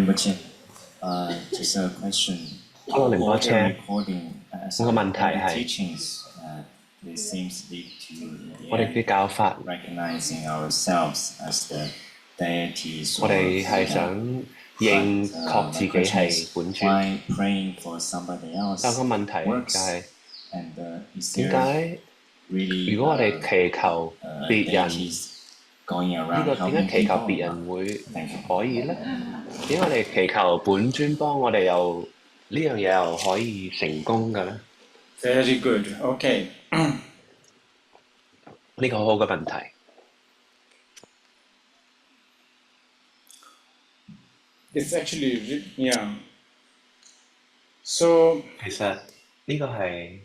Rinpoche, just a question. Hello, All Rinpoche. the recording, 我個問題 the 係 teachings, they seems lead to 我哋啲教法， recognizing ourselves as the deities. 我哋係想認確自己係本尊。 Why praying for somebody else 但個問題就 works? 係 And is 點 there 解 really 如果我哋祈求別人 deities going 呢 around 個點 helping 解祈求 people? 別人會 Thank you. 可以咧？點解我哋祈求本尊幫我哋又呢樣嘢又可以成功嘅咧？ Very good. Okay. 呢個好好嘅問題。 It's actually, yeah. So 其實呢個係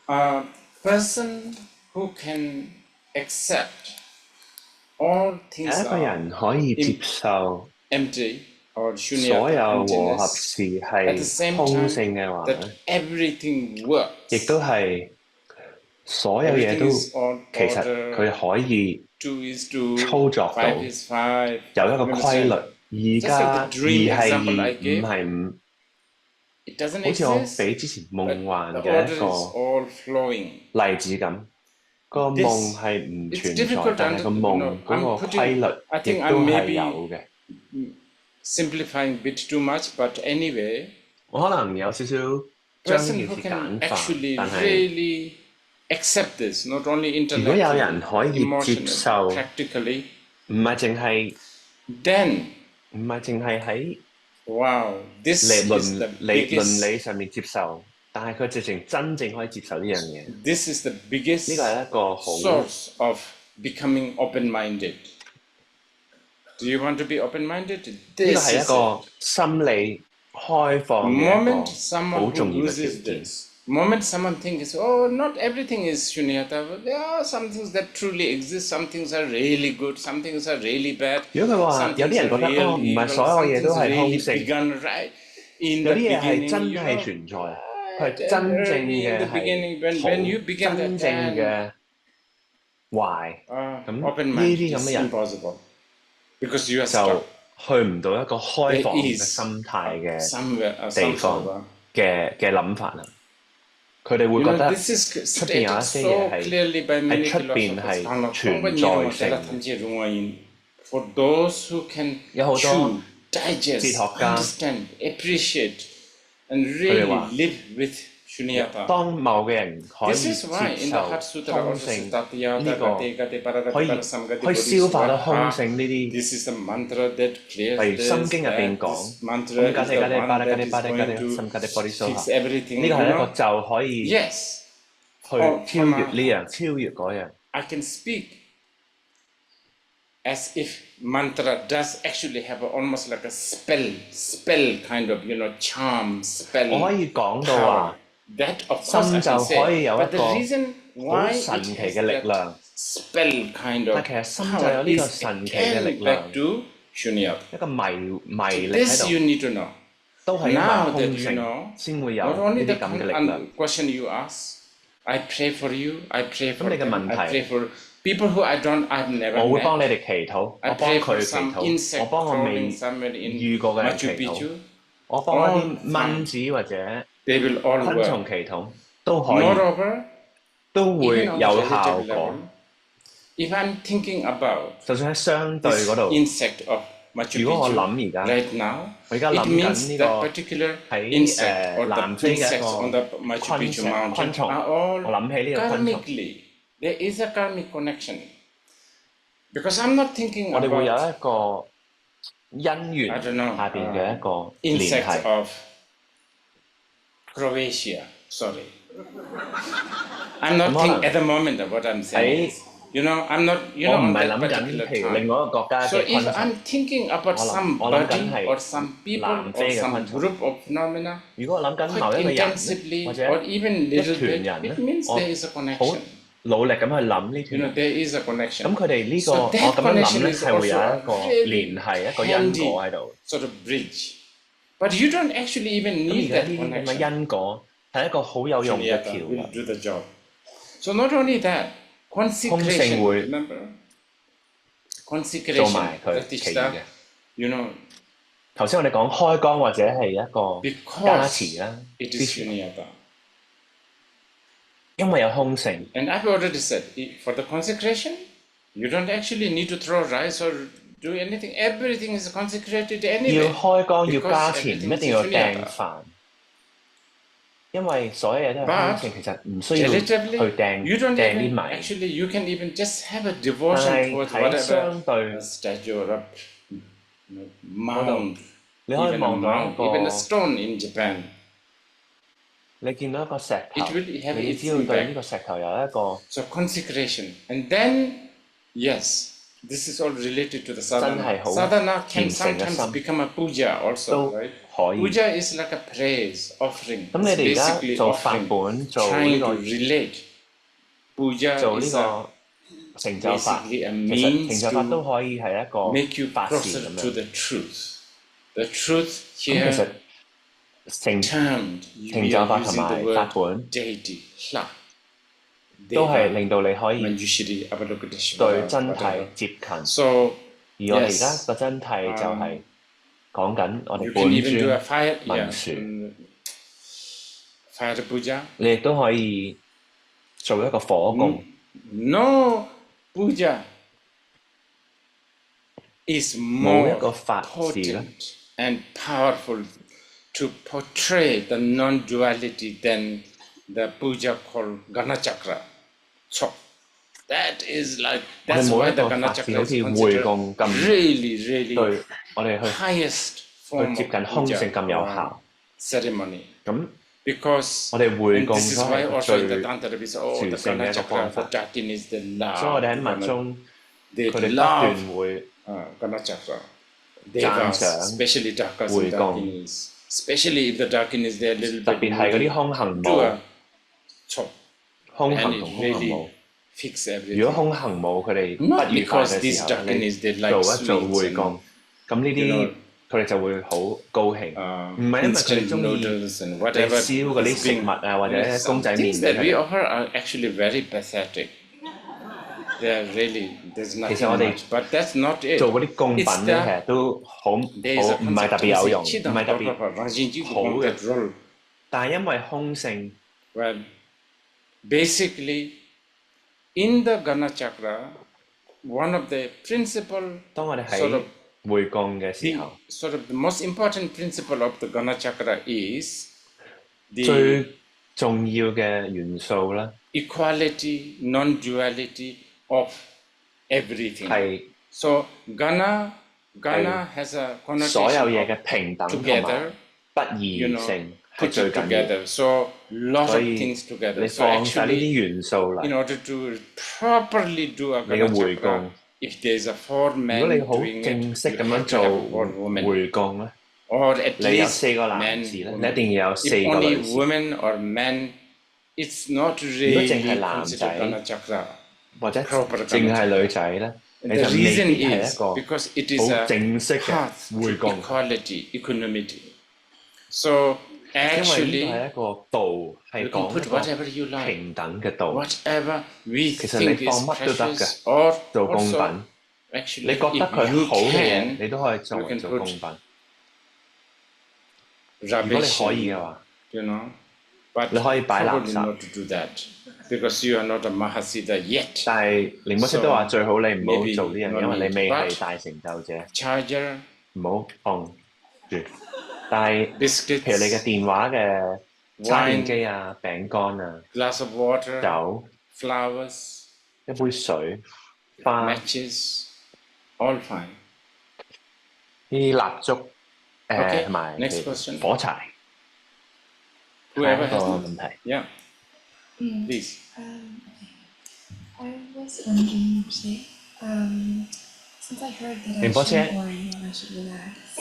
a person who can accept all 有 things 一個 are 人可以接受 empty or 所 shunyata 有和合 emptiness, 事 at the 係 same 空 time 性嘅話 that 咧， everything works. 亦都係所有嘢 Everything 都 is on 其實 order. 佢可以 2 is 2, 操作到 5 is 5. 有一個 You 規律。 understand? 而家 Just like 二 the dream 係 example 二， I 五 gave, 係五， it doesn't 好似我 exist, 俾之前 but 夢幻 the 嘅 order 一 is 個 all flowing. 例子咁。個夢係唔 It's 存在， difficult to 但係個 understand. 夢嗰 I'm 個規 putting, I 律亦 think 都 I'm 係 maybe 有嘅。 simplifying a bit too much, but anyway, 我可能有少少將 person 件 who 事 can 簡化， actually 但係 really accept this, not only 如果有人 intellectually, 可以接 emotionally, 受， practically, 唔係淨係 then 喺 wow, this 理 is the 倫 biggest, 理上面接受，但係佢直情真正可以接受呢樣嘢，呢 this is the 個 biggest 係一個好 source of becoming open-minded. Do you want to be open-minded? 呢個 This 係一 is it. 個心理開放嘅一 Moment 個 someone 好 who 重要嘅條 loses 件。 this, moment someone thinks, oh, not everything is shunyata, but there are some things that truly exist, some things are really good, some things are really bad, 如果佢話 some 有 things 啲人 are 覺得 real 唔係 evil, 所有 some 嘢都 things 係空 really 性， begun right in 有 the 啲嘢係 beginning, 真 you 係 know, 存在，佢係 right, 真正 early in 嘅 the beginning, 係 when you begin 好 that, 真正 then 嘅壞，咁呢 open-minded 啲咁 is 嘅人 impossible, because you are 就 stuck. 去唔到一個開放 There 嘅 is 心態嘅 somewhere, 地 some 方 sort of 嘅諗法啦。佢哋會 You 覺 know, 得 this is 出邊有 stated 一些 so 嘢係 clearly by 喺 many 出邊 philosophers. 係存在性。 For those who can 有好多 chew, digest, 哲學家 understand, appreciate, and 佢哋 really 話 live with shunyata. 當某嘅人可以 This is why 接 in the 受 Heart Sutra 空 also 性 says Tatya, 呢個 Gate, Gate, Paragati, 可以 Parasamgati, 可以消化到空 Bodhisattva. 性呢啲。 This is the mantra that clears 例如《 this, 心經》入邊 that 講， this mantra 咁 is 格 the 地格地 one 巴地格 that 地 is 巴地格 going 地 to 心格地波啲蘇 fix 下， everything, 呢 you 個係一個 know? 就可以 Yes. 去超越呢樣，超越嗰樣。 I can speak as if mantra does actually have almost like a spell kind of, you know, charm, spell, 我可以講到 power. 話， That of course I 心就 can 可以 say. 有 But 一 the 個 reason 好 why 神 it 奇 has 嘅力 that 量， spell kind 但 of 其實心就 power 有呢個 is 神奇嘅力 again 量， back to shunyata. 一個迷力喺 This 度， you need to know. 都係因為 Now that 空 you 性 know, 先會有 not 呢 only 啲 the 咁嘅力量。 question you ask, I pray for you, I pray for 咁你嘅 them, 問 I 題， pray for people who I've never 我會幫 met. 你哋祈禱，我 I 幫 pray 佢 for 祈 some 禱，我 insect 幫我未 crawling somewhere in 遇過嘅人祈 Machu 禱， Picchu. 我幫一啲蚊子或者 They will all 昆蟲 work. 祈禱都可以， Moreover, 都會 even on 有 the 效 relative 果。 level, if I'm thinking about 就算喺相對 this 嗰度， insect of Machu 如果我 Picchu 諗而家， right now, 我而家 it 諗 means 緊呢 that 個 particular 喺 insect or 南 the 非嘅一 insects on the 個 Machu 昆 Picchu 昆 mountain 蟲， are all 我諗起呢個昆蟲， karmically. There is a karmic connection. Because I'm not thinking 我哋會有 about 一個因緣 I don't know, 下邊嘅一個聯 insects 繫。 of Croatia. Sorry. I'm not thinking at the moment of what I'm saying. is, You know, I'm not, you 我 know, 唔 on 係 that 諗緊 particular 譬如另 time. 外一個國家 So 嘅 if 昆 I'm 蟲。 thinking about 我諗緊 somebody 係 or some people 南非 or 嘅 some 昆蟲。 group of phenomena 如果我諗緊某 quite 一個人 intensively 或者 or even 一 little 團 bit, 人咧 it means 我 there is a 好 connection. 努力咁去諗呢 You 團 know, 人。 there is a connection. 咁佢哋呢個 So 我 that 咁樣諗 connection 咧 is 係會有 also 一個 a 聯 really 繫，一個因果喺 handy 度。 sort of bridge. But you don't actually even 咁 need 而家 that 呢啲咁嘅 connection. 因果係一個好有用嘅 Shunyata 橋 will 梁。 do the job. So not only that, consecration. 會 Remember 做 consecration, 埋佢其餘 pratishtha. 嘅。 You know, 頭先我哋講開光或者係一個加 because 持啦， it 之 is 前 shunyata. 因為有空性， And I've already said, for the consecration, you don't actually need to throw rice or do anything. Everything is consecrated 要 anyway. 開光要 Because 加持，唔 everything 一定要 is 掟 shunyata. 飯，因為所有嘢都係 But 空性，其實唔需要去 relatively, 掟 you don't 掟啲 even 米。 actually, you can even just have a 但 devotion 係 towards 喺 whatever 相對 a statue or a mound, 你可以 even a 望到一 mound, even a 個， stone in Japan. 你見到一個石頭， It will have 你 its 只要對呢 impact. 個石頭有一個 So consecration. And then, yes, this is all related to the 真 sadhana. 係好 Sadhana can 虔誠嘅 sometimes 心 become a puja 都 also, right? 可以。 Puja is like a praise, offering. 咁你 It's 哋而家 basically 做法 offering, 本做呢 trying to 個 relate. Puja 做呢 is a, 個成就法， basically a 其實 means 成就法都 to 可以係一個 make you 法事 closer 咁 to 樣。 the truth. The truth 咁其實 here 成 termed, 成 we 就 are 法同 using the 埋 word 法本 deity, Hla. 都係 Deva, 令到你可以 Manjushri, 對 Avalokiteshvara, 真 whatever. 諦接近。 So 而我哋而家 yes, 個真諦就係講緊我哋 you 本 can even do a 尊 fire, 文 yeah, 殊， fire puja. 你亦都可以做一個火供。 No puja is 冇 more 一個法事咧， potent and powerful to portray the non-duality than the puja called Ganachakra. So that is like 我哋 that's 冇 why 一 the 個法事 Ganachakra 好 is 似會 considered 供咁 really, really 對我哋去 highest 去 form 接 of 近空性 puja 咁有 or 效。 ceremony. 咁 Because 我哋會 and 供 this is 都係 why 一個 also in the 最 Tantra we say, oh, the 殊勝嘅一個 Ganachakra, 方 the 法。 Dakin is the 所以我 love. 哋喺密宗， They 佢哋不 love 斷會 Ganachakra. 讚 Devas, 賞 especially Dakas 會 and 供， Dakinis. Especially if the Dakin is there a little 特 bit 別係嗰啲 moody, 空行 do 母、 a chop. 空 And 行 it 同空行 really 母。 fix 如果 everything. 空行母佢哋 Not 不愉快 because 嘅 these 時候， Dakinis, 你 they like 做一做 sweets 會 and 供，咁呢 you 啲 know, 佢哋就會好高興。唔係因為佢哋 instant 中意 noodles and 你 whatever 燒嗰啲 is 食 being 物啊，或者 Some 公仔麵 things 俾 that 佢 we 哋。 offer are actually very pathetic. They are really, there's 其 nothing 實我哋 much. But that's not it. 做嗰啲供品 It's 咧，其 the 實都好there is 好 a 唔係特 concept 別有用，唔 Chidam 係特別 Rajinji 好嘅。 that role. 但係因為空性， Well, basically, in the Gana Chakra, one of the principal 當我哋 sort 喺 of 會供嘅時 the 候， sort of the most important principle of the Gana Chakra is the 最重要嘅元素咧 equality, non-duality of everything. 係 So Gana has a 所有 connotation 嘢 of 嘅平等同埋 together, 不 you 異 know, 性係 put 最 it 緊要。 together. So lot 所 of 以 things together. 你 So 放晒呢 actually, 啲元素 in 嚟， order to properly do a 你嘅 Gana 會 Chakra, 供。 if there is a four 如 men 果你好 doing 正 it, 式 you 咁樣 have to 做 have a four women. 會供咧， Or at 你有 least 4個男 men, 士咧，你 women. 一定要有 If 4個 only 女士。 women or men, it's not 如果淨 really 係男 considered 仔 Gana Chakra. 或者 proper 淨係 Gana 女仔咧，你 The 就未 reason 必係 is 一個 because it is 好 a 正式嘅 path 會 to 供， equality, equanimity. So 因為呢個 actually, 係一個道，係 you can 講 put 一個 whatever you like, 平等嘅道。 whatever we 其實你 think 放 is 乜都得 precious, 嘅， or 做供品。 also 你 actually 覺得佢 if you 好嘅嘢， can, 你都可以作 you 為 can 做 put 供品。如 rubbish, 果你可以嘅話， you know, but 你可以擺垃 probably 圾。 not to do that because you are not a Mahasiddha yet. 但係寧波師都話最好你唔好 maybe 做呢樣嘢， no 因為你 need. 未 But 係大成就者， charger, 唔好碰住。但係譬如你 biscuits, 嘅電話嘅叉電 wine, 機啊、餅乾啊、 glass of water, 酒、 flowers, 一杯水、花、 matches, all fine. 啲蠟燭 Okay, 同埋 next question. 火柴。 Whoever 下一個 has 問題， yeah, please. I was wondering, since I heard that I Rinpoche. should worry and I should relax,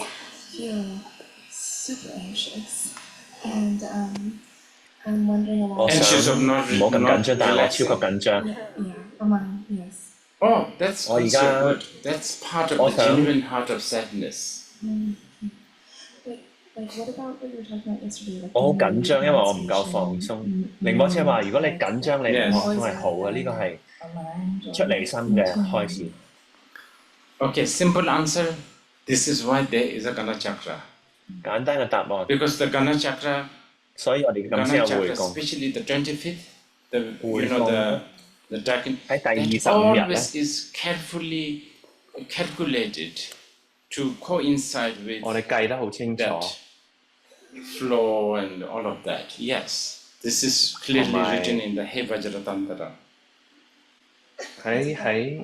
feel super anxious, and I'm wondering 我 about 想 Anxious of not- 唔好咁緊張，但係我 not 超級緊張。 yes. Oh, that's 我而 also 家 good. That's part of 我 the 想 genuine heart of sadness. But like, what about what you were talking about yesterday? Like 我好 the 緊張，因為我唔夠 relaxation, 放鬆。 mm, 寧波車話： mm, 如果你緊張，你唔 Yes. 放鬆係好嘅，呢個係出離心嘅開始。Okay, simple answer. This is why there is a Gana Chakra. 簡單嘅答案， Because the Gana Chakra, 所以我哋咁 Gana 先有 Chakra, 回供。 especially the 25th, the Hồi cung. the dragon, 喺第 that 25日咧， always is carefully calculated to coincide with 我哋計得好清楚。 that flow and all of that. Yes, this is clearly my- written in the He Vajra Tantra. 喺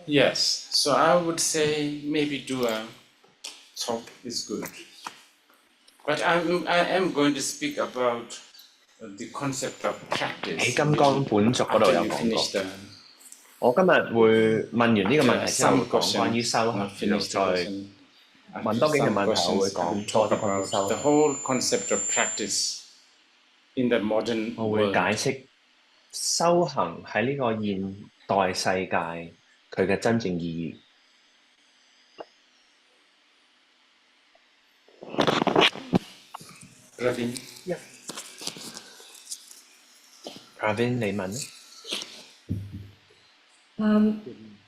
Yes, so I would say maybe do a talk is good. But I am going to speak about the concept of practice. 喺金剛本續嗰度 After 有 you 講 finish 過。 the 我今日會問完呢個問題之後， some 會講 question, 關於修 not 行，然後 finish the 再 question. 問 After 多幾個 some 問題，我會 questions, I 講 will 多 talk 啲關於 about 修 the 行。 whole concept of practice in the modern 我會 world. 解釋修行喺呢個現代世界佢嘅真正意義。Praveen, Praveen 你問咧？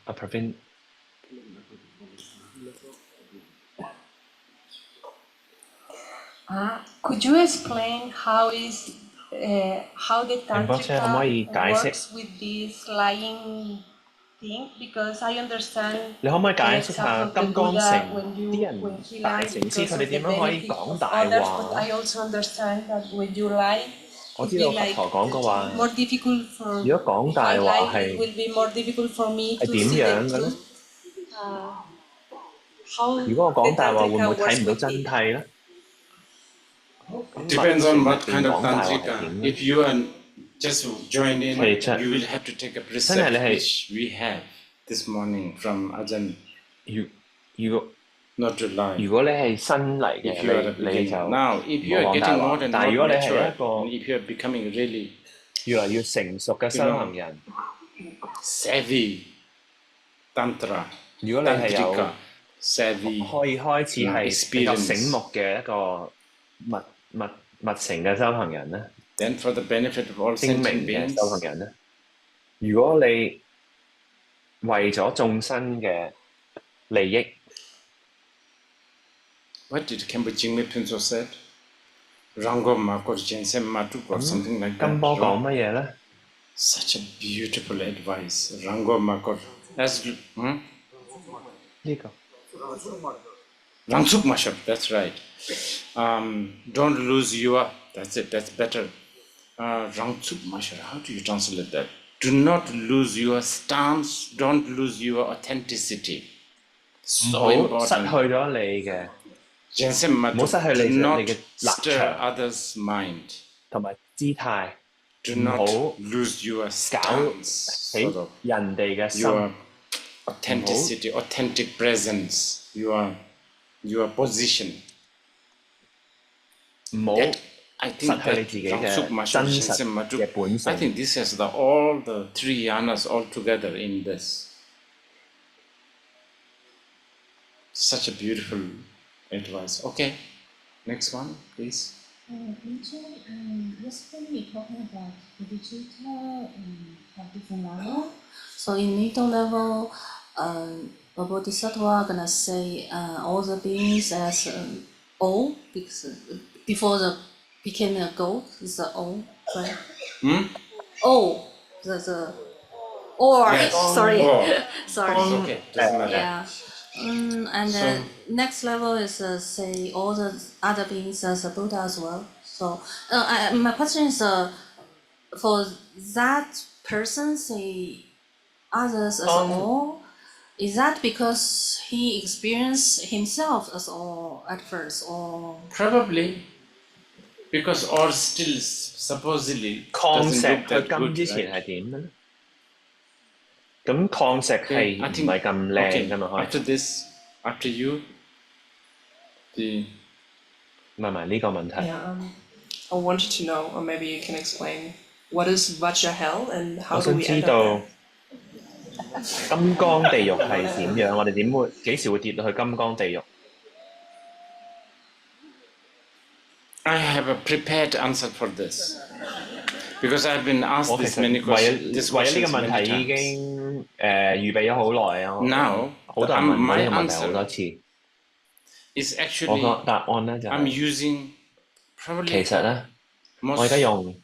阿 Praveen Could you explain how the Entonces, ¿cómo hay tantrika caerse? works with this lying thing? Because I understand 你可唔可以 the 解釋 example 下 of the 金剛 Buddha 乘 when 啲人 he 大 lied 城師 because 佢 of 哋 the 點樣可以 benefit 講 of 大 others, but 話？ I also understand that when you lie, 我 it 知 will 道 be 佛 like 陀講過話， more difficult for 如果講 if I 大話 lie, it 係 will be more difficult for me 係 to 點 see the 樣嘅咧？ truth. How 如果我講 the 大話，會唔 tantrika 會睇 works 唔到 with 真 it? 諦咧？ depends on 密 what 乘 kind 入邊 of 講大話係 tantrika. 點咧？ If you are just joined in, Hey, Chat. you will have to take a 真係 precept 你係 which we have this morning from Ajahn 如果 not to lie. 如果你係新嚟 If you are a 嘅，你就 beginner. Now, if 唔 you 好 are 講大 getting 話 more。and 但係 more 如果你係 mature, 一個 and if you are becoming really 越嚟越成熟嘅修行人， savvy tantra, 如果你係有 tantrika, savvy, 可以開始係比較 experience 醒目嘅一個密乘嘅修行人咧， then for the benefit of all 精 sentient 明嘅 beings, 修行人咧，如果你為咗眾生嘅利益， what did Khenpo Jingme Phuntsho said? Rango Makor Jensen Matuk or something like 金 that. 波講乜嘢咧？ Such a beautiful advice. Rango Makor. That's呢個 Rangsuk Mashab, that's right. Don't lose your, that's it, that's better. Rangsuk Mashab, how do you translate that? Do not lose your stance, don't lose your authenticity. 唔 So 好失 important. 去咗你嘅 Jensen 唔好 Matuk, 失去 do 你 not 嘅立 stir 場 others' mind. 同埋姿態， Do 唔 not 好 lose your 搞 stance, 起 sort of 人哋嘅心。 your authenticity, authentic presence, your position. 唔好 That, I 失 think 去 that 你自己嘅 Rangsuk Mashab, 真 Jensen 實 Matuk, 嘅本 I 性。 think this has all the three yanas all together in this. Such a beautiful advice. Okay, next one, please. Yesterday we talking about bodhicitta have different level. So in middle level, a bodhisattva gonna say all the beings as all because before the became a goat is the all, right? All the or Yes. sorry Or. sorry. It's okay, doesn't matter. Yeah. And the next level is say all the other beings as a Buddha as well. So my question is for that person say others as all, is that because he experienced himself as all at first or Probably because or still supposedly 礦 doesn't 石 look 佢 that 金 good, 之前 right? 係點嘅咧？咁礦石係 I 唔 think 係咁靚 okay. 㗎嘛？開 After this, after you, the 問埋呢個問題。 Yeah, I wanted to know, or maybe you can explain, what is Vajra hell and 我 how do 想 we 知 end up 道 there? 金剛地獄係點樣？我哋點會幾時會跌到去金剛地獄？ I have a prepared answer for this. Because I've been asked 我其 this 實 many 為 questions. 咗 This 為咗呢 questions 個問 many 題已 times. 經預備咗好耐啊！ Now, 好多人問我 my 呢個問題好多 answer 次。 is 我 actually 個答案咧就 I'm 係、 using 其 probably 實咧，我而 most 家用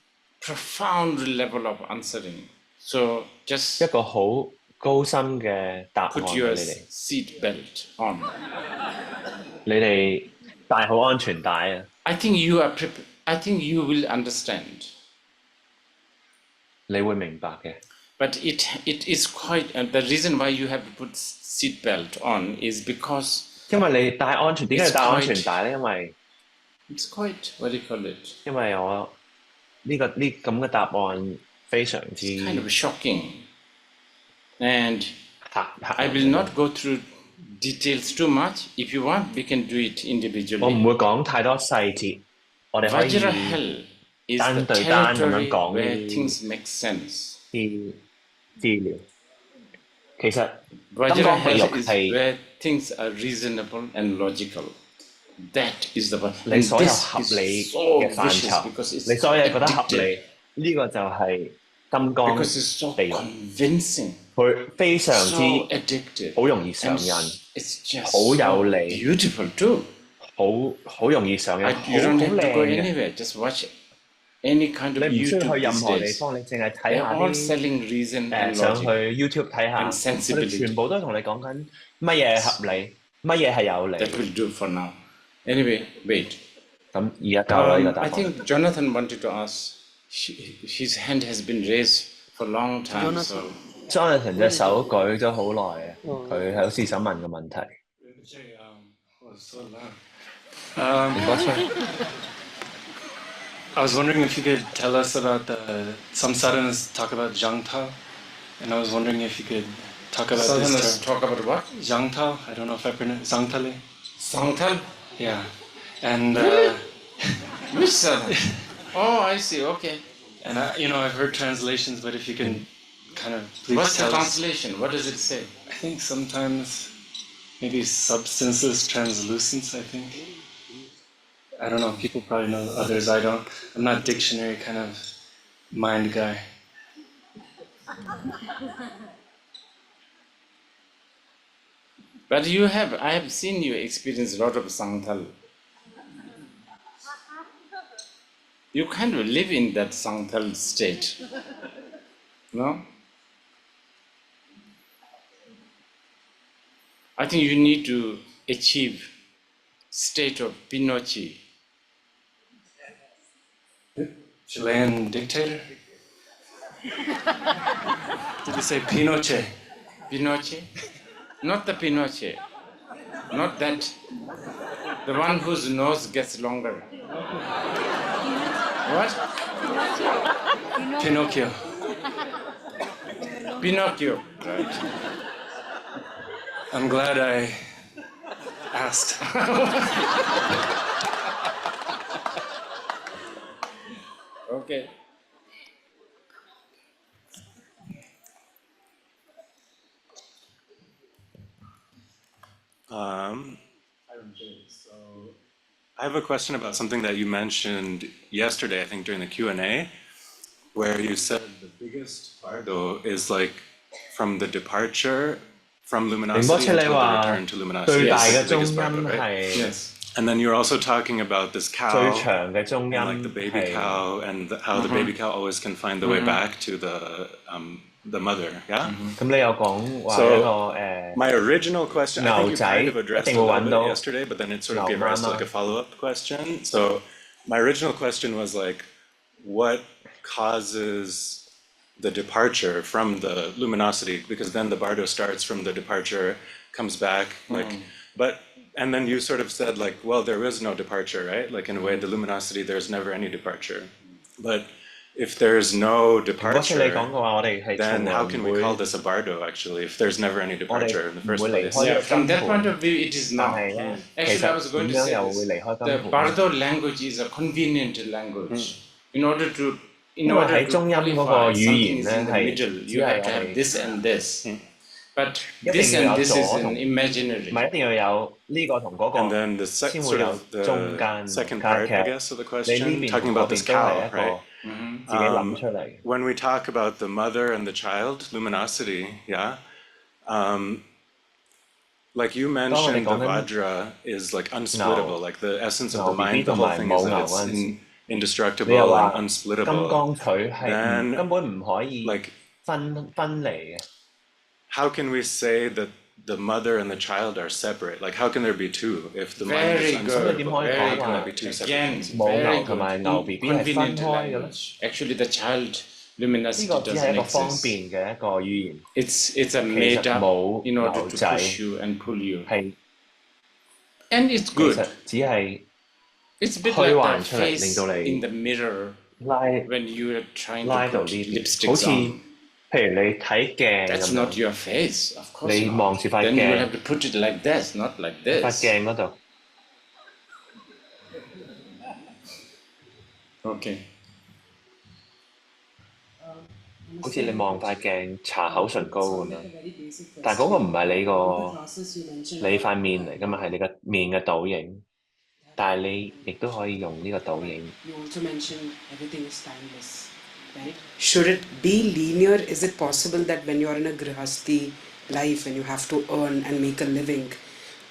profound level of answering. So 一 just 個好高深嘅答案 put 俾 your 你哋， seat belt on. 你哋戴好安全帶啊！ I think you are I think you will understand. 你會明白嘅。 But it is quite the reason why you have to put seat belt on is because 因為你戴安全，點解 It's 要戴安全 quite- 帶咧？因為 it's quite what do you call it? 我呢咁嘅答案非常之 Kind of shocking. And 嚇 I will not go through details too much. If you want, we can do it 我唔 individually. 會講太多細節，我哋可以 Vajra hell is the 單對單咁樣 territory 講 where 呢 things make sense. 啲資料。其實 Vajra 金剛地 hell 獄 is 係 where things are reasonable and logical. That is the one. 你 And 所有 this 合 is 理 so 嘅範 vicious 疇， because it's 你所有嘢覺得合 addictive. 理，呢、個就係金剛 Because it's so 地獄， convincing, 佢非常 so 之 addictive, 好容易上 and 癮， it's just 好 so 有利， beautiful too. 好容易上癮， You 好 don't have to go 靚嘅。 anywhere. Just watch any kind of 你唔需要去 YouTube 任 these 何地 days. 方，你淨係睇 They're 下 all 啲 selling reason and 上去 logic. YouTube 睇下， and 佢 sensibility. 哋全部都同你講緊乜嘢係合理，乜嘢係有理。 That will do for now. Anyway, wait. 咁而家教啦呢個答 I 案。 think Jonathan wanted to ask. His hand has been raised for a long time. So Jonathan 隻手舉咗好耐啊，佢好似想問個問題。 so loud. 唔該先。 I was wondering if you could tell us about some sadhanas talk about Zhangtao, and I was wondering if you could talk about Southerners this term. talk about what? Zhangtao, I don't know if I pronounce Zhangtale. Sangtal? Yeah. And Which Southern? Oh, I see. Okay. and I've heard translations, but if you can kind of please What's the tell us. translation? What does it say? I think sometimes maybe substanceless translucence, I think. I don't know, people probably know, others I don't. I'm not dictionary kind of mind guy. But I have seen you experience a lot of Sangtal. You kind of live in that Sangtal state. No? I think you need to achieve state of Pinochet. Chilean dictator? Did you say Pinochet? Pinochet? Not the Pinochet. Not that. The one whose nose gets longer. What? Pinocchio. Pinocchio. Right. I'm glad I asked. Okay. So I have a question about something that you mentioned yesterday, I think during the Q&A, where you said the biggest bardo is like from the departure from 明波 luminosity 車你 until the 話 return to 最 luminosity. 大 Yes, 嘅 the 中 biggest 音 bardo, right? 係 Yes. And then you're also talking about this 最 cow 長嘅中 and like the 音 baby 係 cow and how the baby cow always can find the way back to the mother, yeah? 咁你有講話 So- 一個 My original question, I think you kind of 牛仔， addressed 一定 a 會 little 搵 bit 到 yesterday, but then it sort of 牛 gave rise to 媽媽。 like a follow-up question. So my original question was like, what causes the departure from the luminosity? Because then the bardo starts from the departure, comes back, like, and then you sort of said like, well, there is no departure, right? Like in a way, the luminosity, there's never any departure. But if there's no 如果似你講 departure, 嘅話，我哋係 then 從來 how 唔 can we 會 call this a bardo actually if there's never any 我哋 departure in the 唔 first 會離 place? 開 Yeah, 呢個 from 金 that 盤 point of view, it is 但 not. 係咧，其 Actually, I was 實 going 點 to 樣 say 又會 this. 離開 The 金盤？ Bardo language is a convenient language. In order to 因為喺中音嗰個 qualify 語 something 言 is 咧 in the 係 middle, 只 you 係 have to 我 have 哋 this and this. But 一 this 定要 and 有 this is 左 an 同，唔 imaginary. 係一定要有呢個同嗰 And 個 then the 先會 sort 有 of 中 the 間 second 加 part, 劇。 I guess, of the 你呢 question, 邊 talking 同嗰 about this 邊都係 cow, 一個 right? 自己諗出嚟。 When we talk about the mother and the child, luminosity, yeah, like you mentioned, the Vajra is like unsplittable, like the essence of the mind, the whole thing is that it's indestructible and unsplittable. Then, 根本唔可以 like, 分離嘅。 how can we say that the mother and the child are separate? Like, how can there be two if the mind is Very good. unsplittable? Very How can good. there be two separate Again, things? very 同埋 good. 牛 BB 係分 Convenient 開嘅咧。 language. Actually, the child 呢 luminosity 個只係一 doesn't 個方 exist. 便嘅一個語言， It's a made up 冇 in order 牛 to 仔 push you and pull you. 係 And it's 其 good. 實只係 It's a bit 虛 like 幻 the 出嚟，令 face 到 in 你 the mirror 拉 when you are trying 拉 to 到 put 呢邊，好 lipsticks 似 on. 譬如你睇鏡 That's 咁 not 樣， your face, of course 你 not. 望住塊 Then you will 鏡， have to put it like this, not like 塊 this. 鏡嗰度。 Okay. 好似你望塊鏡搽口唇膏咁樣，但係嗰個唔係你塊面嚟㗎嘛，係你個面嘅倒影。但係你亦都可以用呢個倒影。 You also mentioned everything is timeless, right? Should it be linear? Is it possible that when you're in a grihasti life and you have to earn and make a living,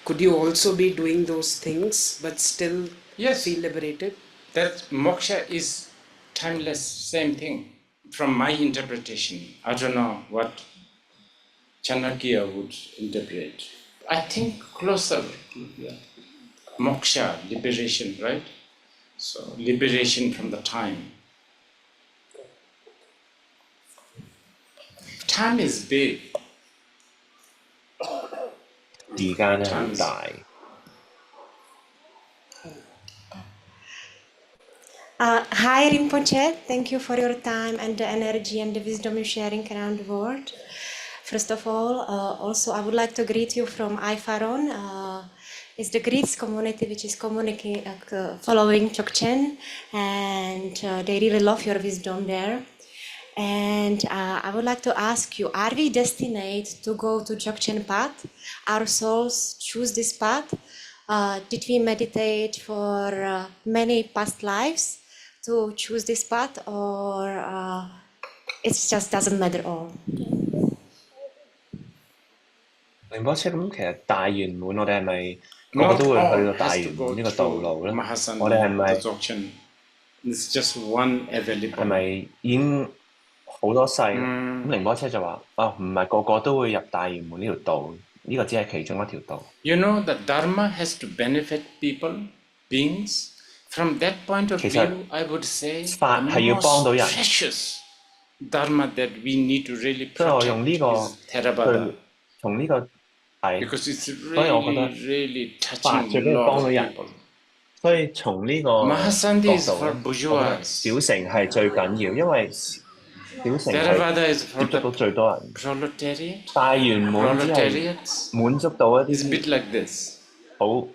could you also be doing those things but still Yes. feel liberated? That moksha is timeless, same thing. From my interpretation, I don't know what Chanakya would interpret. I think closer. Yeah. Moksha, liberation, right? So, liberation from the time. Time is big. 時間咧好大。 Hi Rinpoche, thank you for your time and the energy and the wisdom you're sharing around the world. First of all, also I would like to greet you from Ifaron. It's the Greeks community which is following Chokchen, and they really love your wisdom there. And I would like to ask you, are we destined to go to Chokchen path? Our souls choose this path? Did we meditate for many past lives to choose this path, or it just doesn't matter all? 寧波車咁，其實大圓滿，我哋係咪個個都會去到大圓滿呢個道路咧？我哋係咪 It's just one available. 係咪已經好多世？咁寧波車就話：哦，唔係個個都會入大圓滿呢條道，呢個只係其中一條道。You know, the Dharma has to benefit people, beings. From that point of view, I would say the most precious Dharma that we need to really protect is Theravada. 從呢個係， Because it's 所以我覺得 really 法 touching 最緊 a 要 lot 幫 of 到人。 people. 所以從呢個 Mahasandhi is 角 for 度咧，我覺得 bourgeois. 小乘係最緊要，因為小乘 Theravada 係 is 接 for 觸到 the 最多人。 proletariat. 大圓滿只係 Proletariats 滿足到一 is a 啲 bit like this. 好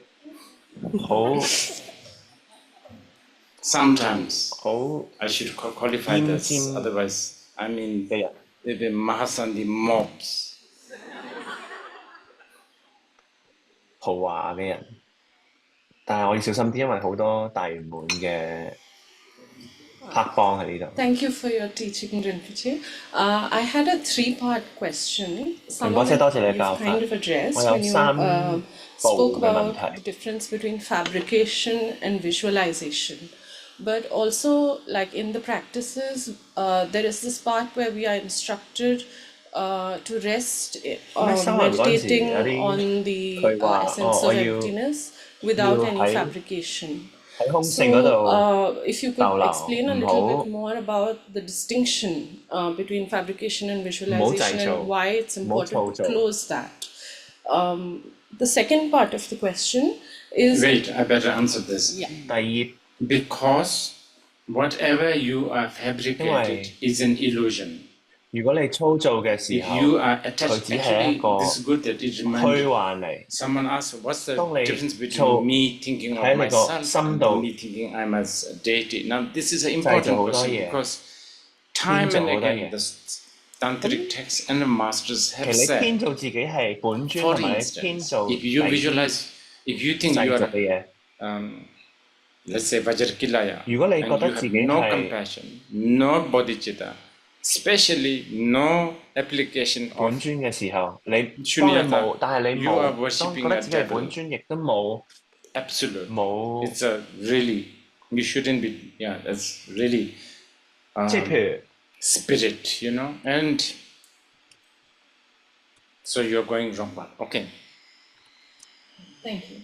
Sometimes 好 I should qualify this. Otherwise, I mean, 嘅人。 the Mahasandhi mobs. 豪華嘅人，但係我要小心啲，因為好多大圓滿嘅黑幫喺呢度。 Thank you for your teaching, Rinpoche. I had a three-part question. Some 寧波 of 車 it 多謝你 you've 教法， kind of addressed 我有 when you 三 spoke 步嘅問 about 題。 the difference between fabrication and visualization. But also, like in the practices, there is this part where we are instructed to rest, meditating on the essence of emptiness without any fabrication. So, if you could explain a little bit more about the distinction between fabrication and visualization and why it's important to close that. The second part of the question is... Wait, I better answer this. Yeah. Because whatever you are fabricated is an illusion. 如果你操造嘅時候， If you are 佢 attached, 只係一 actually, 個 this is good that it 虛 reminds 幻嚟。 someone asked, what's the 當你 difference between 做 me thinking 喺 of 你個 myself 心 and 度 me thinking I'm a deity? Now, this is an 製造 important 好多 question 嘢， because time 編造 and 好多 again, 嘢。 the tantric texts and the masters 其 have 實你 said, 編造自己係本尊， for 同埋你編 instance, 造 if you visualize, if you think you 製造 are 嘅嘢。let's say Vajrakilaya, 如果你 and 覺 you 得自 have 己 no 係 compassion, no bodhicitta, especially no application 本 of 尊嘅時候，當你 Shunyata, 但係你 you are 冇，當覺 worshipping 得 a 自己係本 devil. 尊，亦都冇 Absolute. 冇， It's a really, you shouldn't be, yeah, that's really 即係譬如 spirit, you know, and so you're going wrong path. Okay. Thank you.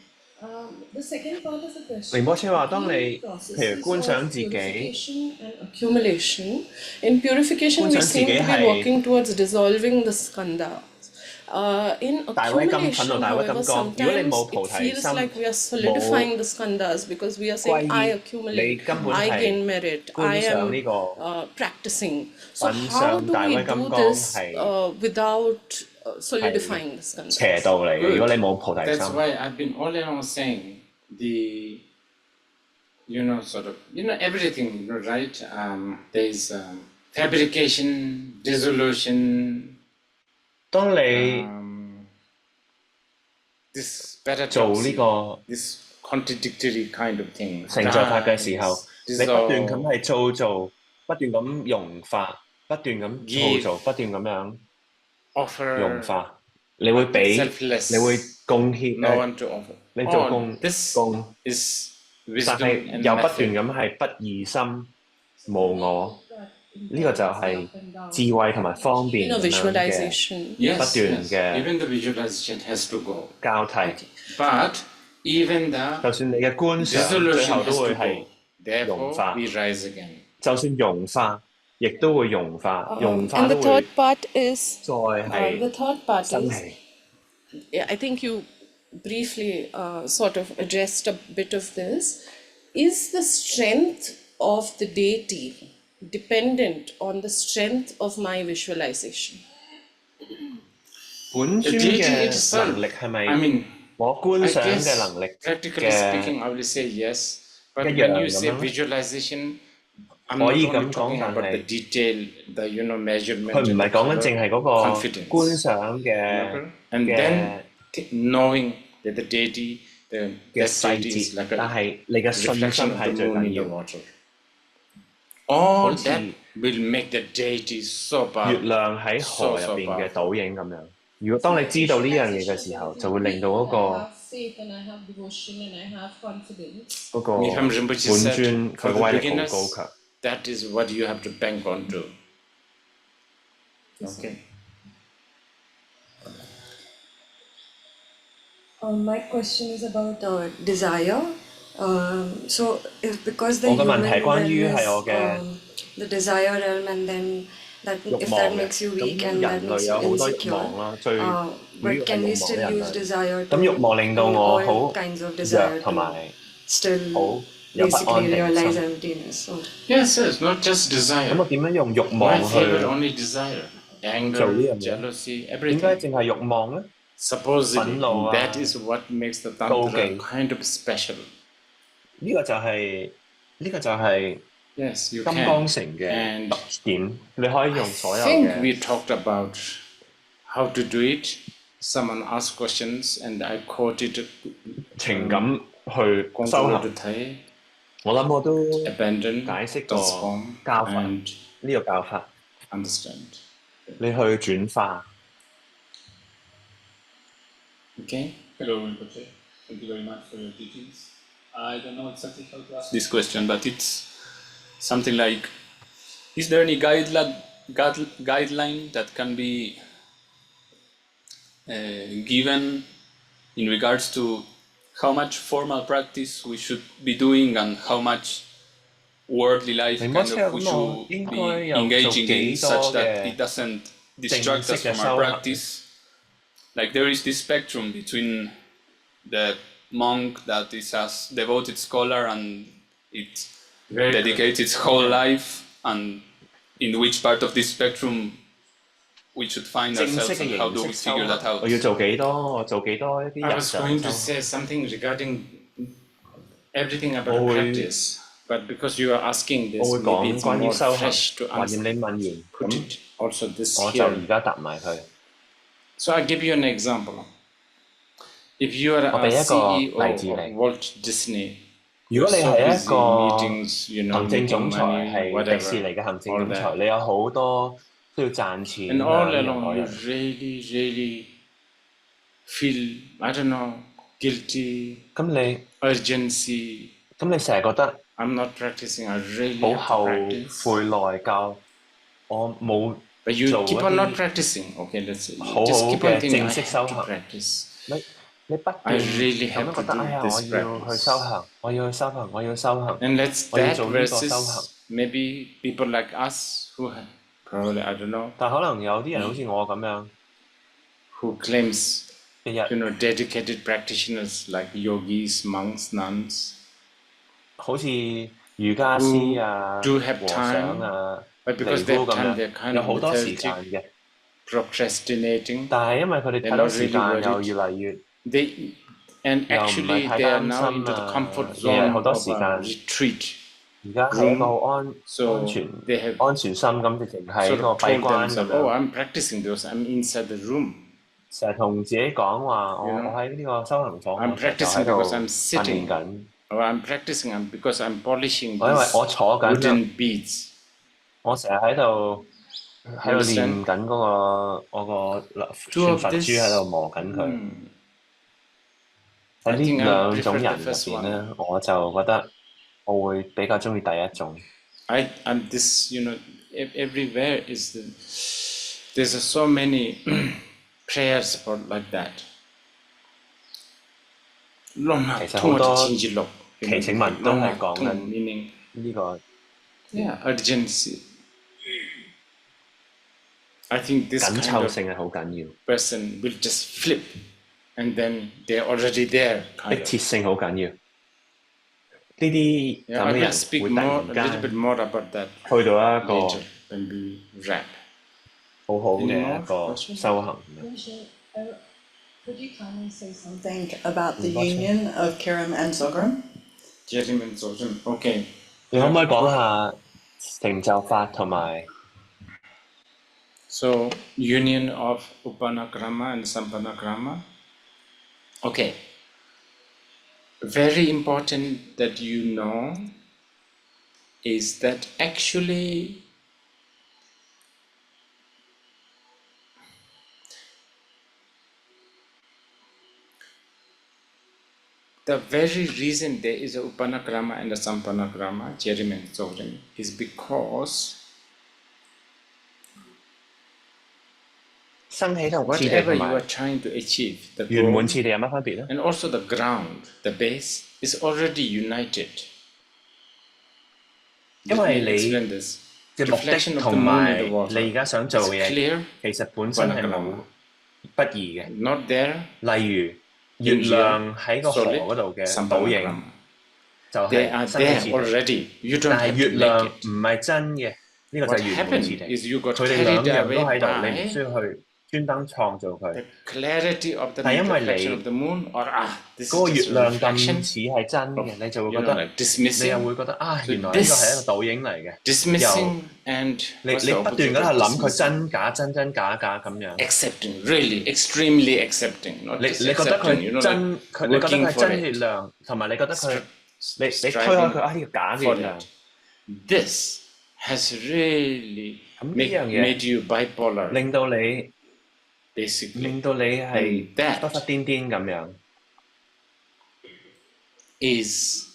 The second part of the question. 寧波車話：當你 processes 譬如觀賞 of 自己， purification and accumulation. In purification, 觀 we 賞自 seem 己 to be 係 walking towards dissolving the skanda. In 大威咁憤 accumulation, 怒，大威咁 however, 講。如果你 sometimes 冇菩 it 提 feels 心， like we are 冇 solidifying the skandhas because we are 歸 saying, I 依，你 accumulate, 根本 I 係 gain merit, 觀 I 賞 am 呢個 practicing. So 品 how 嚐 do 大 we 威金 do 剛 this 係 without solidifying the 邪 skandhas? 道嚟嘅。如果你冇菩提 That's 心， why I've been all along saying the, you know, sort of, you know, everything, you know, right? There's fabrication, dissolution, 當你 this 做 paradox, 呢個 this contradictory kind of thing. 成就法嘅時候， Rise, 你不斷咁 dissolve, 係造造，不斷咁融化，不斷咁 Give 造造，不斷咁樣融 offer, 化。你會俾， selfless, 你會貢獻， no one to offer. 你做 All this 貢， is 但 wisdom 係 and 又不斷 method. 咁係不二心、無我，呢個就係智慧同埋方便 In a 咁樣嘅 visualization. 不 Yes, 斷 yes. 嘅 Even the visualization has to go. 交替。 But even the 就算你嘅觀賞最 dissolution 後都 has 會 to 係 go. Therefore, 融化， we rise again. 就算融化，亦都會融化，融化 And the 都會 third part is 再 the 係 third part 生 is 起。 yeah, I think you briefly sort of addressed a bit of this. Is the strength of the deity dependent on the strength of my visualization? 本 The 尊 deity 嘅 itself, 能力係咪 I mean, 我觀 I 賞嘅 guess, 能力 practically 嘅 speaking, I will say yes. But 一 when 樣 you 咁 say 樣咧？ visualization, I'm 可 not 以 only 咁講， talking 但 about the 係 detail, the, you know, measurement, 佢唔 and 係 the 講緊 color, 淨係嗰個 confidence. 觀賞嘅 And 嘅 then knowing that the deity, that 嘅細 deity is 節， like 但 a 係你嘅信心 reflection of 係 the 最 moon 緊 in the 要。 water. All 好似 that will make the deity so 月 powerful. 亮喺河入邊嘅倒影咁樣。如果當你知道呢樣嘢嘅時候，就會令到嗰 I 個 have faith and I have devotion and I have confidence. 嗰個 Niham Rinpoche 本 said, 尊 for 佢 the 嘅威力好 beginners, 高強。 that is what you have to bank on to. Okay. My question is about desire. So, if because the 我嘅 human 問題關於 realm 係我 is 嘅 the desire realm, and then that 慾 if 望 that 嘅。 makes you 咁 weak and 人 that 類 makes 有 you 好多慾 insecure, 望啦，最主要 but 係 can 慾 we 望 still 人 use 類。 desire 咁慾 to 望令到我 all 好 kinds of 弱 desire 同 to 埋 still 好有不安 basically 定 realize 心。 emptiness? Or Yes, yes, not just 咁 desire. 我點樣用慾 Why 望 favor 去 only desire? 做呢 Anger, 樣嘢？ jealousy, 點解 everything. 淨係慾望咧？憤 Supposedly, 怒 that 啊， is what makes the 妒 Tantra 忌， kind of special. 呢個就係 Yes, you 金 can. 剛乘嘅 And 特點。你可以 I 用所有 think 嘅 we talked about how to do it. Someone asked questions and I quoted 情感去修行。 Kongkolodutai, 我諗我都 abandon, 解釋過 transform, 教法 and 呢個教法， understand. 你去轉化。Okay? Hello, Rinpoche. Thank you very much for your teachings. I don't know exactly how to ask this question, but it's something like, is there any guideline that can be given in regards to how much formal practice we should be doing and how much worldly life 你 kind 冇車 of we 咁我 should 應 be 該有做 engaging 幾 in 多 such that 嘅 it doesn't 正 distract 式 us 嘅 from 修 our 行？ practice. Like there is this spectrum between the monk that is a devoted scholar and it Very good. dedicates its whole life, and in which part of this spectrum we should find 正式 ourselves 嘅 and how 形 do 式 we 修 figure 行 that， out? 我要做幾多？我做幾多一啲 I 日 was 常 going to 修行？ say something regarding everything about 我會 practice, but because you are asking 我 this, 會 maybe 講 it's 關於 more 修 fresh to 行。華 answer. 嚴你問完， Put 咁 it also this 我就 here. 而家答埋佢。So I'll give you an example. If you are 我 a 俾一個 CEO 例子 of 你。 Walt Disney, 如果你 so 係一 busy 個 meetings, you know, 行政 making 總裁， money, 係迪士 whatever, 尼嘅行政 all 總裁， that. 你有好多需要賺錢 And 啊 all 呢樣 along, 嗰 you 樣。 really feel, I don't know, guilty, 咁你 urgency. 咁你成日覺得 I'm not practicing, I really 好 have to 後 practice. 悔內疚，我冇 But you 做 keep 一 on not 啲 practicing. Okay, let's say. You 好 just 好 keep on 嘅 thinking, 正 I 式 have 修 to 行。 practice. 你不 I 斷 really 咁 have 樣 to 覺得，哎 do 呀，我 this 要去修 practice. 行，我要去修行，我要修行， And let's 我要 that 做呢個修行。 versus maybe people like us who have, probably, I don't know, 但可能有啲人好似我咁樣， who claims, 日 you 日 know, dedicated practitioners like yogis, monks, nuns, 好似瑜伽師 who 啊、 do have 和尚 time, 啊、 but 尼 because 姑 they have 咁 time, 樣， they're kind 有 of 好多時 lethargic, 間嘅。 procrastinating. 但係因為佢哋 They're 太多 not 時 really 間，又 worried. 越嚟越 They and 又唔係 actually 太 they are 擔 now 心 into the 啊， comfort 日日 zone 好多 of 時 a 間。 retreat 而家係一個 room. 好安 So 全 they have 安全心咁，直情係一 sort 個 of 閉 told 關咁 themselves, oh, 樣， I'm practicing because I'm inside the room. 成日同自己講話， You 我 know? 喺呢個修行房， I'm 我成日就 practicing 喺度 because I'm 訓練 sitting. 緊。 Or I'm practicing because I'm polishing 我因為 these 我坐緊啊， wooden beads. 我成日喺度 You 喺度 understand? 練緊嗰個我個 Two 串 of 佛珠喺 this, 度磨緊佢。喺 I 呢 think I 兩 prefer 種 the 人入 first 邊 one. 咧，我就覺得我會比較中意第一種。And this, you know, everywhere there's so many prayers for like that. 其實好多祈請文都係講緊 meaning 呢個 urgency. I think this 緊 kind 湊 of 性係好緊要， person will just flip and then they're already there. 迫切性好緊要。呢啲 Yeah, 咁 I 嘅 will 人 speak 會突 a 然 little bit 間 more about that 去到一個 later when we wrap. 好好 Any 嘅 more 一個 questions? 修行。 Could you kindly say something about the union of Kiram and Zogram? Jerim and Zogram. Okay. 你可唔可以講下成就法同埋 So union of Upanakrama and Sampanakrama. Okay. Very important that you know is that actually the very reason there is a Upanakrama and a Sampanakrama, Jerim and Zorim, is because 生起同次第 whatever 同 you are 埋 trying to achieve, the 圓滿 goal 次第有乜分別咧？ and also the ground, the base, is already united. 因 Let 為 me 你 explain this. 嘅目 Reflection 的 of the 同 moon 埋 in the water 你而家想做 is 嘅嘢， clear, 其實本身係冇不義嘅。 not there, 例如月亮喺個河嗰度嘅倒影，就 they 係 are 生起 there 次第。 already. You don't 但係 have 月 to 亮 make 唔 it. 係真嘅，呢個就 What 係圓滿 happened 次第。 is you got 佢哋兩 carried 樣都 away 喺度，你唔 by 需要去專登創造佢。 the clarity of the 但因為 reflection 你 of the moon, or this 嗰個 is 月 just a 亮咁 reflection, 似係真嘅，你就會 you 覺 know, 得 like dismissing, 你又會覺得啊， So 原來呢個係一 this 個倒影嚟嘅。 dismissing and 你 what's 你 the 不斷 opposite 喺 of 度諗佢 dismissing? 真假真真假假咁樣。 Accepting, really, extremely accepting, not 你 just 覺得 accepting, you 佢 know, 真， like 佢你覺得 working 佢係 for 真月 it, 亮，同埋你覺得佢你推開 striving 佢啊呢個假嘅 for 月亮。 it. This has really 咁呢樣嘢 made you bipolar, 令到你 basically. 令到你係 And that 忽忽癲癲咁樣。 is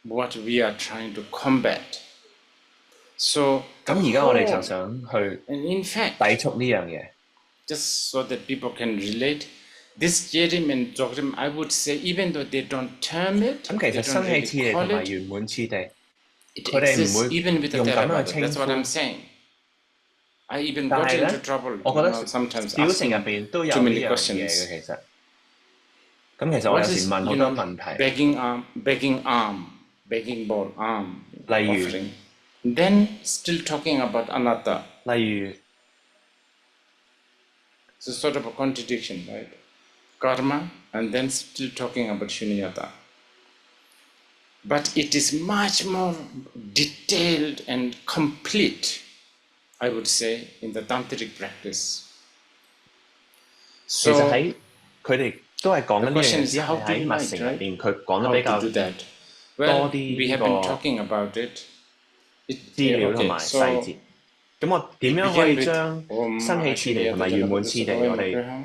what we are trying to combat. So 咁而家我哋就想去 and in fact, 抵觸呢樣嘢。 just so that people can relate, this Jerim and Zorim, I would say, even though they don't term it, 咁 they 其實 don't 生起次 really 第同 call 埋 it, 圓滿次第， it 佢哋唔 exists 會 even with the 用咁樣 Theravada. 去稱 That's what 呼。 I'm saying. I even 但 got 係 into 咧， trouble, 我 you 覺 know, 得 sometimes 小乘入 asking 邊都有 too 呢 many 樣嘢 questions. 嘅其實。咁其實我 What 有時 is, 問好 you 多 know, 問題， begging arm, begging ball, arm, 例如 offering. Then still talking about anatta. 例如 It's a sort of a contradiction, right? Karma, and then still talking about shunyata. But it is much more detailed and complete, I would say, in the tantric practice. 其實 So 喺佢哋都係講緊 the 呢樣 question 嘢， is 只係 how to 喺密 unite, 乘入 right? 邊佢講得 How 比較 to do that? Well, 多啲 we 呢 have been 個 talking about it. 資料同 Okay, 埋 so 細節。咁我點樣可以將生氣次第同埋圓滿次第我哋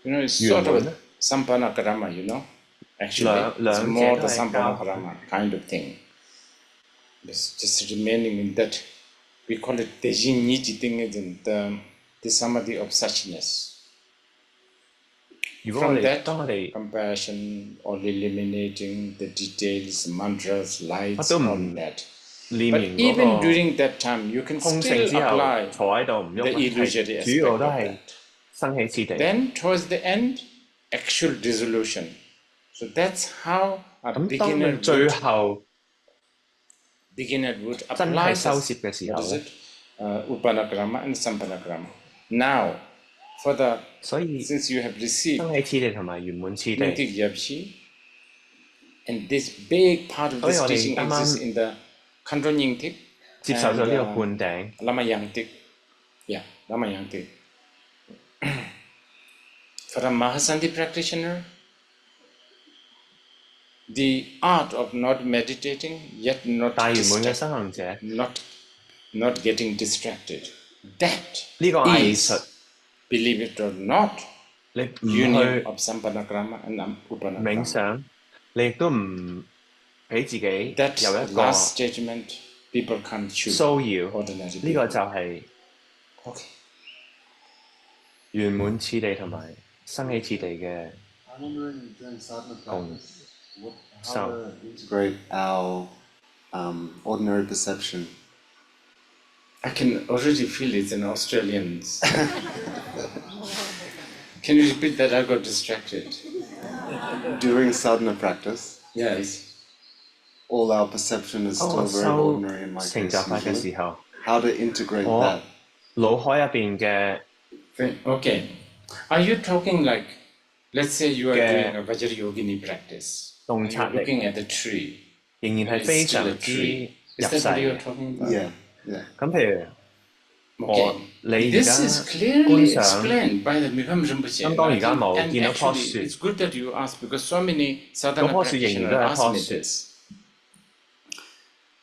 it's 圓 sort 滿 of 咧？ sampana karama, actually. It's 兩者 more 都 the 係 sampana 交 karama kind of thing. It's just remaining in that. We call it the jinji thing, the samadhi of suchness. 如果我 From 哋 that, 當我哋 compassion, all eliminating the details, mantras, 乜 lights, 都 all 唔 that. 練 But 完 even 嗰 during that time, you can 個空性 still 之後 apply 坐喺度唔 the 喐， illusory 係主要 aspect 都 of 係 that. 生氣次第。 Then, towards the end, actual dissolution. So that's how a 咁當 beginner 你最 would, 後 真 apply 係收 this, 攝嘅時 what 候 is 咧， it? Upanakrama and Sampanakrama. Now, for the, 所以 since you have received 生氣次第同埋圓滿次第， Mintik Yapshi, and this big part of 所以 this 我哋 teaching 啱 exists 啱 in the Khandro Nyingtik 接受 and 咗呢個灌頂。 Lama Yangtik. Yeah, Lama Yangtik. For a Mahasanti practitioner, the art of not meditating, yet not 大圓滿嘅 distracted, 修行者， not getting distracted. That 呢個藝術 is, believe it or not, 你唔 union 去 of Sampanakrama and 冥 Upanakrama. 想，你亦都唔俾自己 That 有一個 last judgment, people can't choose 騷擾， ordinary 呢個 people. 就係 Okay. 圓滿次第同埋生氣次第嘅 I'm wondering during sadhana 共 practice, how So- to integrate our ordinary perception. I can already feel it in Australians. Can you repeat that? I got distracted. During sadhana practice, Yes. all our perception is 當 still 我 very 修 ordinary in my 成 case. 就法嘅 Usually. 時候， How to integrate 我 that? 腦海入邊嘅 Okay. Are you talking like, let's say you are Okay. doing a Vajrayogini practice. 洞 And 察 you're 力 looking at the tree. 仍然係 It's 非 still 常 a 之 tree. 入 Is that 世 what you're 嘅。 talking about? Yeah, yeah. 咁譬如 Okay. 你而 This 家 is clearly 觀賞 explained by the Mibam Rinpoche. 咁當而家冇 And 見到棵 actually, 樹， it's good that you ask because so many 嗰 sadhana 棵樹仍然 practitioners 都係一 ask 棵 me 樹。 this.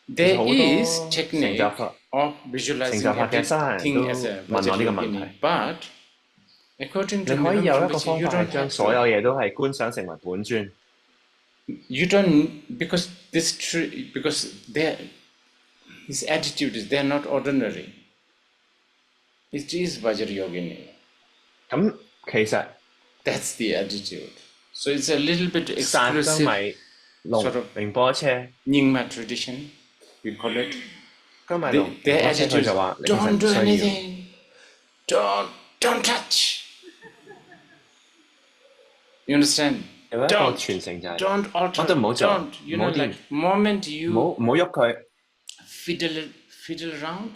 其實 There 好 is 多 technique 成就法 of 成 visualizing 就法嘅修行人 everything 都 as a 問我呢個問 Vajrayogini, 題。 but according 你 to 可以 Mibam 有一個 Rinpoche, 方 you 法係 don't 將 have 所有 to. 嘢都係觀想成為本尊。 You don't, because this tree, because his attitude is they're not ordinary. It is Vajrayogini. 咁其實 That's the attitude. So it's a little bit 薩德 exclusive 米龍 sort of 仁波切 Nyingma tradition, we call it. 加埋龍 Their 仁波切 attitude 佢 is 就話你其實 don't 唔 do 需要。 anything. Don't touch. You understand? 有一個 Don't 傳承就係 don't alter. 乜都唔好做， Don't. You 唔 know, 好掂， like moment 唔 you 好喐佢。 fiddle around.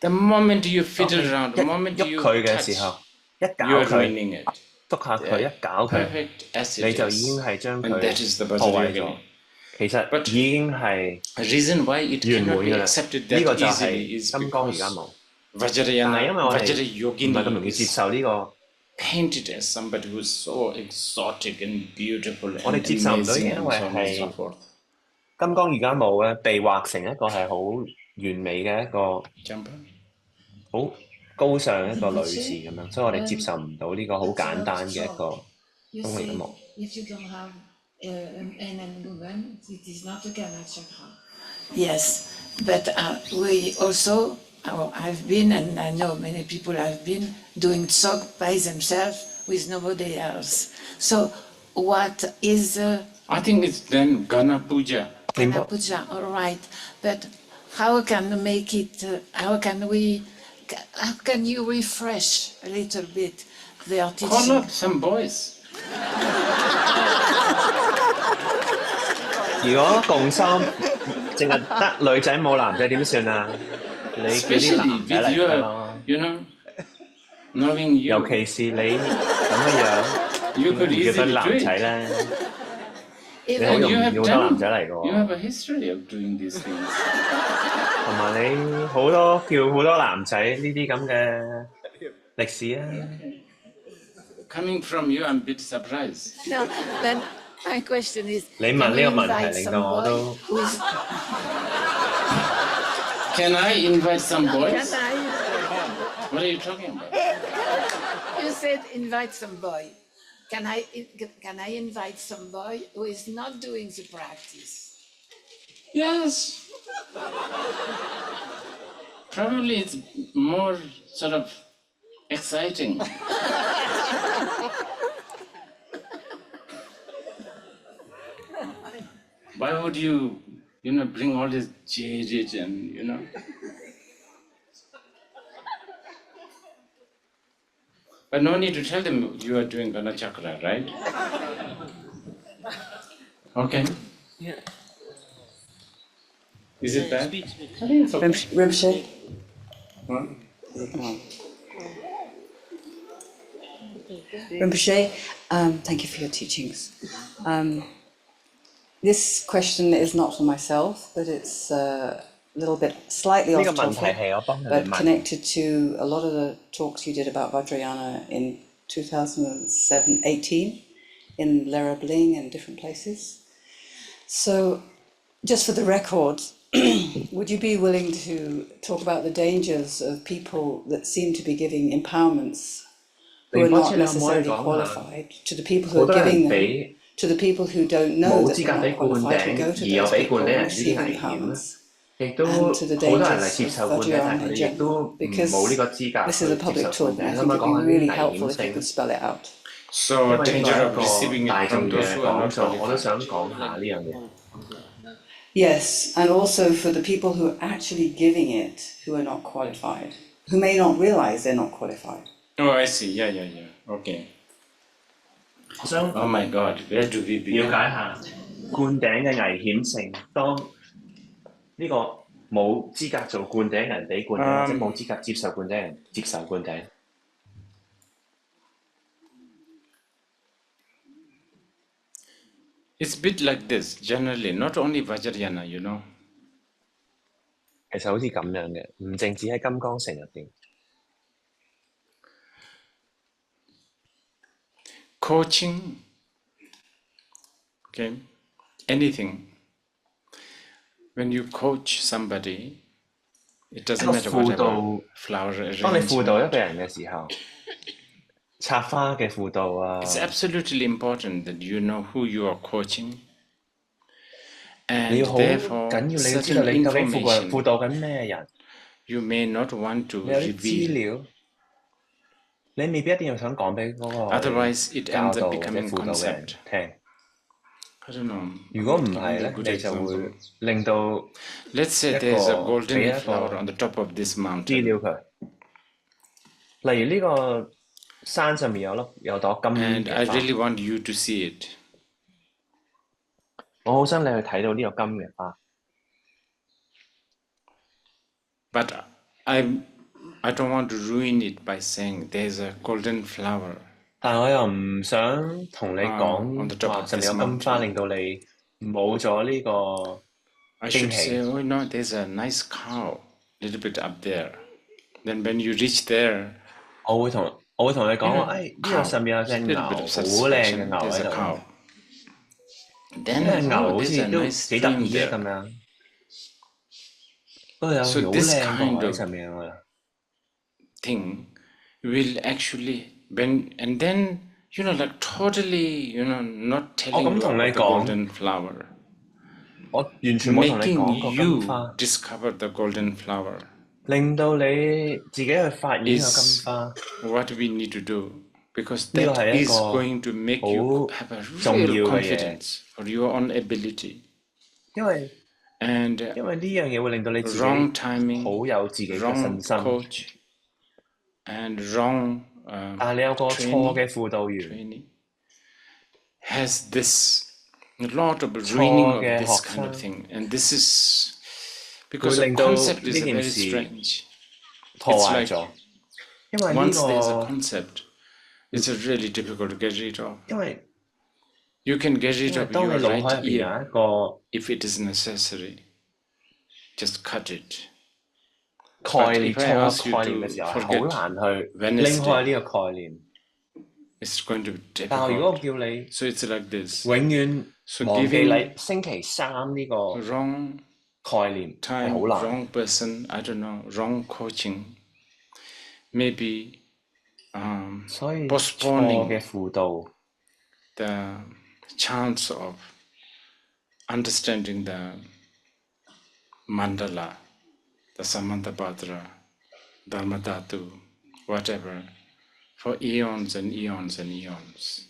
The moment you fiddle around, the 一 moment 喐 you 佢嘅 touch, 時候，一搞 you are 佢， ruining it. 篤下佢，一搞佢， Perfect as 你 it 就已經 is. 係將 And 佢 that is the 破壞咗 Vajrayogini.。其實 But 已經係 A reason why it 圓 cannot 滿 be 㗎啦。 accepted 呢 that 個就 easily 係 is 金剛而家 because 冇。但係因為 Vajrayana, 我哋唔係咁 Vajrayogini 容易接 is 受呢個， painted as somebody who is so exotic and beautiful 我哋 and 接受唔到， amazing 因 and 為 so on and 係 so forth. 金剛而家冇咧，被畫成一個係好完美嘅一個 Jumper? 好高尚一個女士咁樣，所以我哋接受唔到呢個好簡單嘅一個 You 功能 say 音樂。 if you don't have an and woman, it is not a Gana chakra. Yes, but we also, I've been, and I know many people have been, doing tsog by themselves with nobody else. So what is I think it's then Gana Puja. Gana Puja, all right, but how can we make it, how can you refresh a little bit their teaching? Call up some boys. 如果共修淨係得女仔冇男仔點算啊？你叫啲 Especially 男仔 with 嚟㗎 your, 咯。 you know, knowing you. 尤其是你咁樣， You 點 could 會叫得 easily 男 do 仔 it. 咧？你 Even 好 And 容 you 易 have 叫好多男仔 done, 嚟㗎 you 喎。 have a history of doing these things. 同埋你好多叫好多男仔呢啲咁嘅歷史啊。Coming from you, I'm a bit surprised. No, but My question is, 你問呢個問題令到我都 Can I invite some boys? Can I? What are you talking about? You said invite some boy. Can I invite some boy who is not doing the practice? Yes. Probably it's more sort of exciting. Why would you bring all this jaded and. But no need to tell them you are doing Gana Chakra, right? Okay. Yeah. Is it bad? Speak. I think it's okay. Rinpoche? Huh? Rinpoche, thank you for your teachings. This question is not for myself, but it's a little bit slightly 呢 off 個問題 topic, 係我幫人哋 but 問。 connected to a lot of the talks you did about Vajrayana in 2018 in Lera Bling and different places. So, just for the record, would you be willing to talk about the dangers of people that seem to be giving empowerments who are not necessarily qualified, to the people who are giving them, to the people who don't know that they're not qualified, who go to those people who receive empowerments, and to the dangers of Vajrayana in general? Because this is a public talk, and I think it would be really helpful if you could spell it out. So, danger of receiving it from those who are not qualified. Yes, and also for the people who are actually giving it, who are not qualified, who may not realize they're not qualified. Oh, I see. Yeah. Okay. Oh my God, where do we begin? 了解下灌頂嘅危險性。當呢個冇資格做灌頂人俾灌頂，或者冇資格接受灌頂人接受灌頂。It's a bit like this, generally, not only Vajrayana, 其實好似咁樣嘅，唔淨止喺金剛城入邊。Coaching, okay, anything. When you coach somebody, it doesn't matter whatever flower arrangement. 當你輔導一個人嘅時候，插花嘅輔導啊。It's absolutely important that you know who you are coaching. 你 And 要好緊要， therefore, 你要知道 certain 你究竟輔 information 導緊咩人。 you may not want to 你有啲資 reveal. 料，你未必一定要想講俾嗰個 Otherwise, it 教 ends 導 up 或者 becoming 輔導嘅人 concept. 聽。 I don't know. 如果唔係 Give 咧， a good 你就會 example. 令到 Let's say 一 there's a 個俾 golden 一 flower 個 on the top of this 資 mountain. 料佢。例如呢個山上面有朵金 And 嘅 I 花， really want you to see it. 我好想你去睇到呢個金嘅花。 But I don't want to ruin it by saying there's a golden flower. 但我又唔想同你 on the 講 top 話 of 上 this 面有金花， mountain. 令到你冇咗呢個 I 驚 should say, 喜。 oh no, there's a nice cow a little bit up there. Then when you reach there, 我會同你講話，呢個 cow, 上面有隻 a 牛， little 好 bit of 靚嘅 satisfaction, 牛 there's 喺 a 度。 cow. 呢 Then 隻牛 oh, 好 there's 似 a 都 nice 幾得 stream 意啊 there. 咁樣。都有 So 條好 this 靚嘅 kind 河喺 of 上面㗎。 thing will actually and then like totally not 我 telling 咁 you 同你 about the 講， golden flower, 我完全冇同你 making 講過金 you 花， discover the golden flower. 令到你自己去發現呢個金 Is 花。 what we need to do, because 呢個 that 係一 is 個 going to make you 好 have a 重 real 要嘅嘢， confidence for your own ability. 因為 And 呢樣嘢會令到你自己 wrong timing, 好有自己嘅 wrong 信心。 coach, and wrong 但係你有個錯 training, 嘅輔導員， training has this a lot of 錯 ruining of 嘅 this 學 kind of 生 thing, and this is 會 because the 令到 concept 呢 is 件 very 事 strange. 破 It's 壞 like 咗。因為呢 once there's a 個 concept, it's really difficult to get rid of. 因為 You can get rid 因為 of 當 your 你腦海 right 入邊有 ear 一個 if it is necessary. Just cut it. 概 But 念 if I 錯 ask 嘅 you 概念嘅 to 時候，係好 forget 難去拎 Wednesday, 開呢個概念。it's going to be 但係如果我 difficult. 叫你 So it's like this. 永遠 So 忘記 giving 你星期三呢個 wrong 概念係好 time, 難。 wrong person, I don't know, wrong coaching, maybe 所以錯嘅 postponing 輔導 the chance of understanding the mandala, the Samantabhadra, Dharmadhatu, whatever, for eons and eons and eons.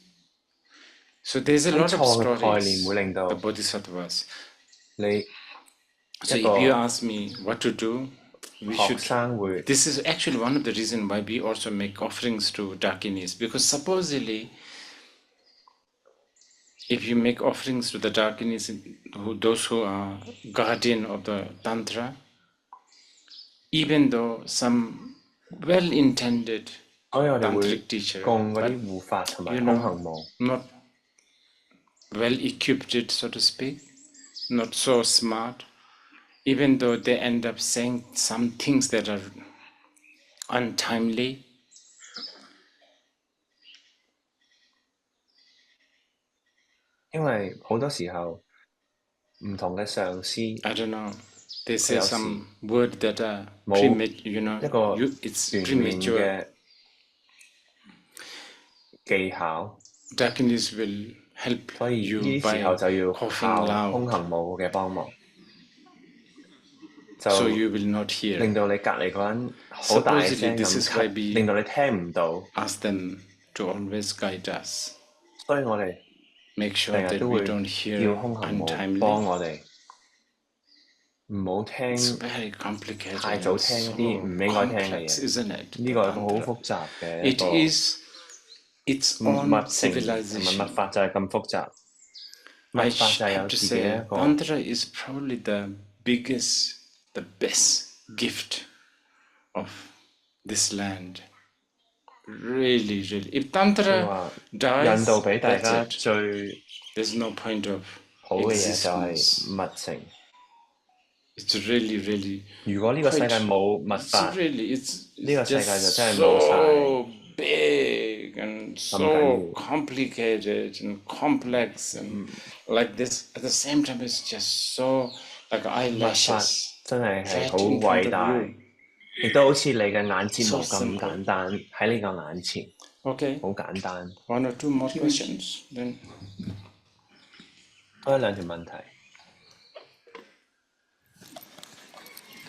So there's a lot of 錯嘅概念 stories, 會令到 the bodhisattvas. 你 So 一 if you 個 ask me what to do, we 學 should. 生會 This is actually one of the reasons why we also make offerings to Dakinis, because supposedly, if you make offerings to the Dakinis, those who are guardian of the Tantra, even though some well-intended 所以我哋會 tantric teacher, 供嗰 but 啲護法同埋 you 空 know, 行母。 not well-equipped, so to speak, not so smart, even though they end up saying some things that are untimely. 因為好多時候唔同嘅上司 I don't know. They say 有時 some word that are 冇 you know, 一個 it's 全面 premature. 嘅技巧， Dakinis will help 所以 you 呢啲 by 時候就要 coughing 靠空 loud, 行母嘅幫忙，就 so you will not hear. 令到你隔離嗰人好大 Supposedly, 聲 this 咁 is why 咳， we 令到你聽唔到。 ask them to always guide us. 所以我哋 Make sure 成日 that 都 we 會 don't 叫 hear 空行母 untimely. 幫我哋，唔好 It's 聽 very complicated 太早 and 聽一 so 啲唔應該聽嘅 complex, 嘢。 isn't it? 呢個係一個好 Tantra. 複雜嘅一 It 個 is its 密 own 性同埋 civilization. 密法就係咁複雜。 密 I 法就係有 have to 自己 say, 一個 Tantra is probably the biggest, the best gift of this land. Really, really. If 你 Tantra 話 dies, 印度俾大 that's 家 it. 最 There's no point of 好嘅嘢就係 existence. 密性。 It's really, really 如果呢個世界 quite. 冇密 It's 法， really, it's 呢個世界 just 就真係冇晒。 so big and 咁緊 so 要。 complicated and complex and like this. At the same time, it's just so like 密法 eyelashes 真係 right 好 in 偉 front 大， of you. 亦都好似你嘅眼睫 So 毛咁 simple. 簡單喺你個眼前， Okay, 好簡單。 one or two more questions. Then 多一兩條問題。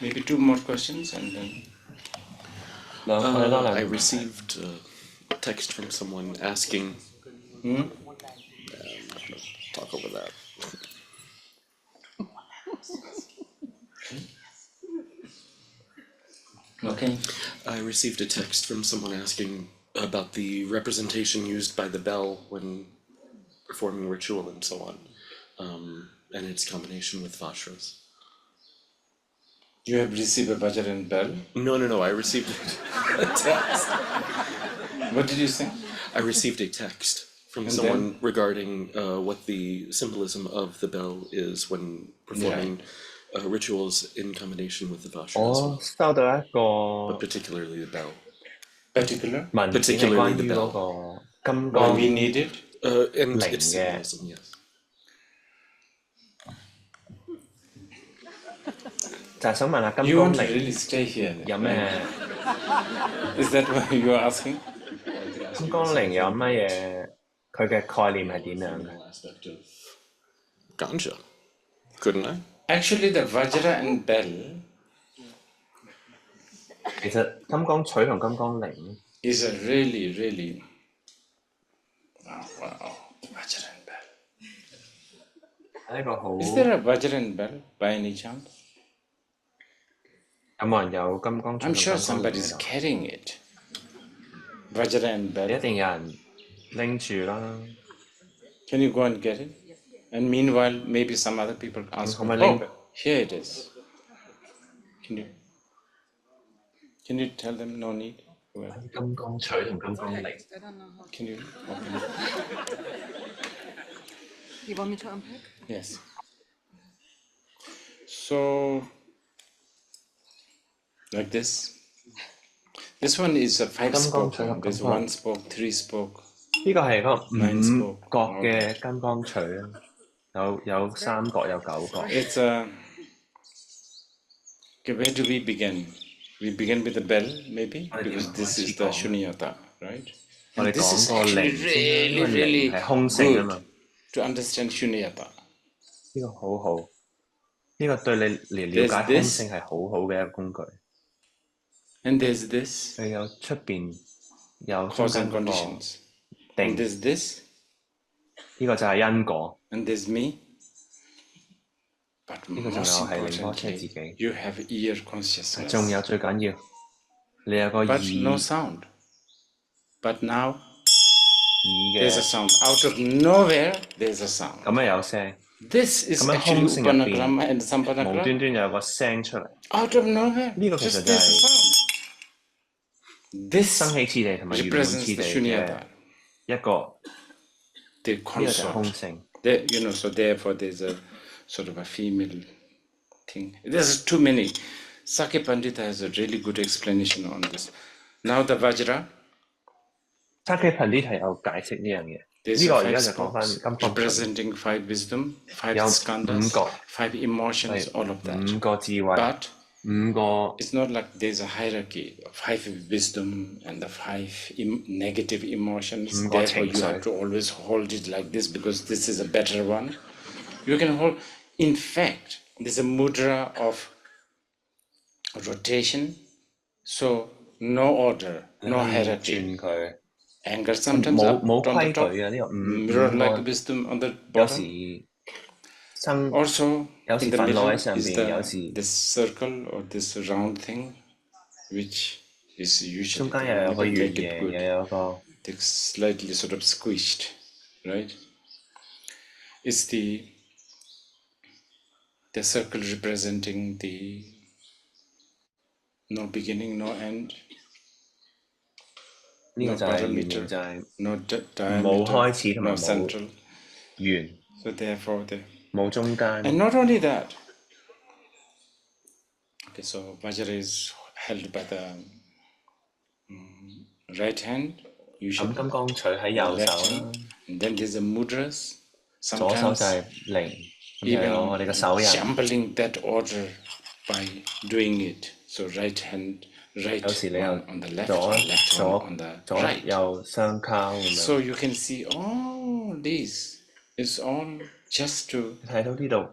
maybe two more questions and then. 兩我哋多兩 I 條問題。 received a text from someone asking. Talk over that. Okay. I received a text from someone asking about the representation used by the bell when performing ritual and so on, and its combination with vajras. You have received a Vajrayan bell. No, I received a text. What did you say? I received a text from And someone regarding what the symbolism of the bell is when performing rituals in combination with the vajra as 我 well, 收到一 but 個 particularly the bell. Particular? 文件係 particularly 關 the 於 bell. 嗰個金 Why 剛 we need it? And Lệnh its嘅 symbolism, yes. 就係想問下金 You 剛 want to 鈴 really stay here? 有咩？ Is that what you are asking? 金剛鈴有乜嘢？佢嘅概念係點樣嘅？ Aspect of ganja, couldn't I? Actually, the Vajra and bell 其實金剛錘同金剛鈴 is a really, really wow, Vajra and bell. 係一個好 Is there a Vajra and bell by any chance? 有冇人有金剛錘同 I'm 金 sure 剛鈴 somebody's 喺度？ carrying it. Vajra and 一 bell. 定有人拎住啦。 Can you go and get it? And meanwhile, maybe some other people ask. Không phải Oh, link. here it is. Can you tell them no need? Well, 金剛錘同金剛鈴。 can you open it? You want me to unpack? Yes. So, like this. This one is a 5 spoke. There's 1 spoke, 3 spoke, 呢個係個 mind 5 spoke. 角 all 嘅 that. 金剛錘啊，有3角有9角。 It's okay, where do we begin? We begin with the bell, maybe, because this is the Shunyata, right? 我 And 哋 this 講 is 個 actually 靈先啦，因 really, 為靈 really 係空性啊 good 嘛， to understand Shunyata. 呢個好好，呢個對你嚟了 There's 解空性 this, 係好好嘅一個工具。 and there's this, 佢有出邊有中 cause 間 and 嗰個 conditions. 定， And there's this, 呢個就係因果， and there's me. But 呢個仲有 most 係寧波車自 importantly, 己， you have ear 仲 consciousness. 有最緊要你有個耳 But no sound. But now 耳 there's a 嘅， sound. Out of nowhere, there's a sound. 咁樣有聲， This is 咁樣 actually 空性入邊 Upanagrama and 無 Sampanagrama. 端端有個聲出嚟， Out of nowhere, 呢個其實 just 就 there's a 係 sound. This 生起次地同埋圓滿 represents 次 the 地嘅 Shunyata, 一個， the 呢個就係空 consort. 性。 There, so therefore there's a sort of a female thing. There's too many. Sakya Pandita has a really good explanation on this. Now the Vajra, 沙基頻啲係有解釋呢樣嘢， there's 呢 a 個而 five 家就講翻 spokes 金剛錘， representing 5 wisdom, 5有 skandhas, 5個 5 emotions, 係 all of that. 5個智慧， But 5個 it's not like there's a hierarchy of 5 wisdom and the 5 negative emotions. 5個 Therefore, 情 you have 緒， to always hold it like this because this is a better one. You can hold. In fact, there's a mudra of rotation, so no order, 你 no 可以 hierarchy. 轉佢， Anger sometimes 冇 up 冇 on the 規 top, 矩嘅呢個 mirror 5 like 個， wisdom on the 有 bottom. 時生 Also, 有 in 時 the 憤怒喺 middle 上 is 邊，有時 this circle or this round thing, which is usually 中間 they 又有個 never 圓 make it 嘅， good. 又有個 It's slightly sort of squished, right? It's the circle representing the no beginning, no end, 呢個 no 就係圓 parameter, 形，就係 no 冇 diameter, 開始同 no 埋冇 central. 完， So therefore,冇中間。 and not only that. Okay, so Vajra is held by the right hand, 咁 usually, 金剛錘喺 or 右 left 手 hand, 啦， and then there's a mudras. 左手 Sometimes 就係靈，咁就有我哋嘅 even 手印。 jumbling that order by doing it. So right hand, right 有時你 one 又 on the left, 左 left one 左 on the 左 right. 右相交咁樣。 So you can see all this is all just to 睇到呢度，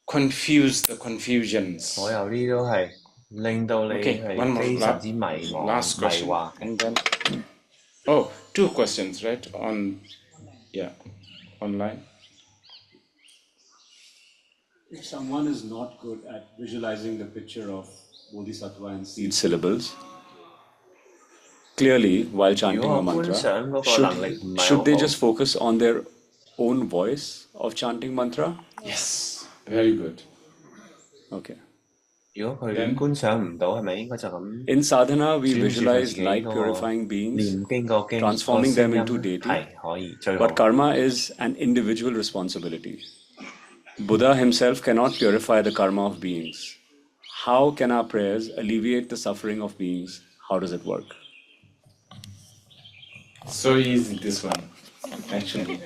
confuse the confusions. 所有呢都係令到你 Okay, one 係 more 非常之迷 last 迷 question, 惑嘅。 and then oh, 2 questions, right? Online. If someone is not good at visualizing the picture of Bodhisattva and seed syllables, clearly while chanting a mantra, should they just focus on their own voice of chanting mantra? Yes, very good. Okay. 如果佢觀賞唔到，係咪應該就咁 In sadhana, we 專注佢自 visualize 己 light 嗰個 purifying beings, 念經個經 transforming 個 them 聲 into 音咧？ deity. 係可以最好。 But karma is an individual responsibility. Buddha himself cannot purify the karma of beings. How can our prayers alleviate the suffering of beings? How does it work? So easy, this one, actually.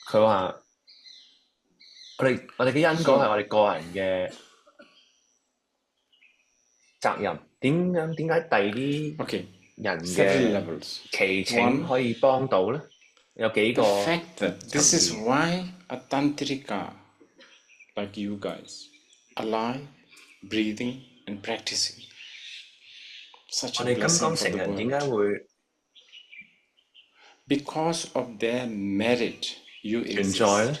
佢話：我哋嘅因果係我哋個人嘅責任。點解第啲人 several 嘅 levels. 祈請可以幫到咧？有幾 The 個 fact that this 層 is 面。 why a tantrika like you guys, alive, breathing, and practicing, such 我 a 哋金 blessing 剛 for 成 the 人點 world. 解會 Because of their merit, you 存在 exist. 咧？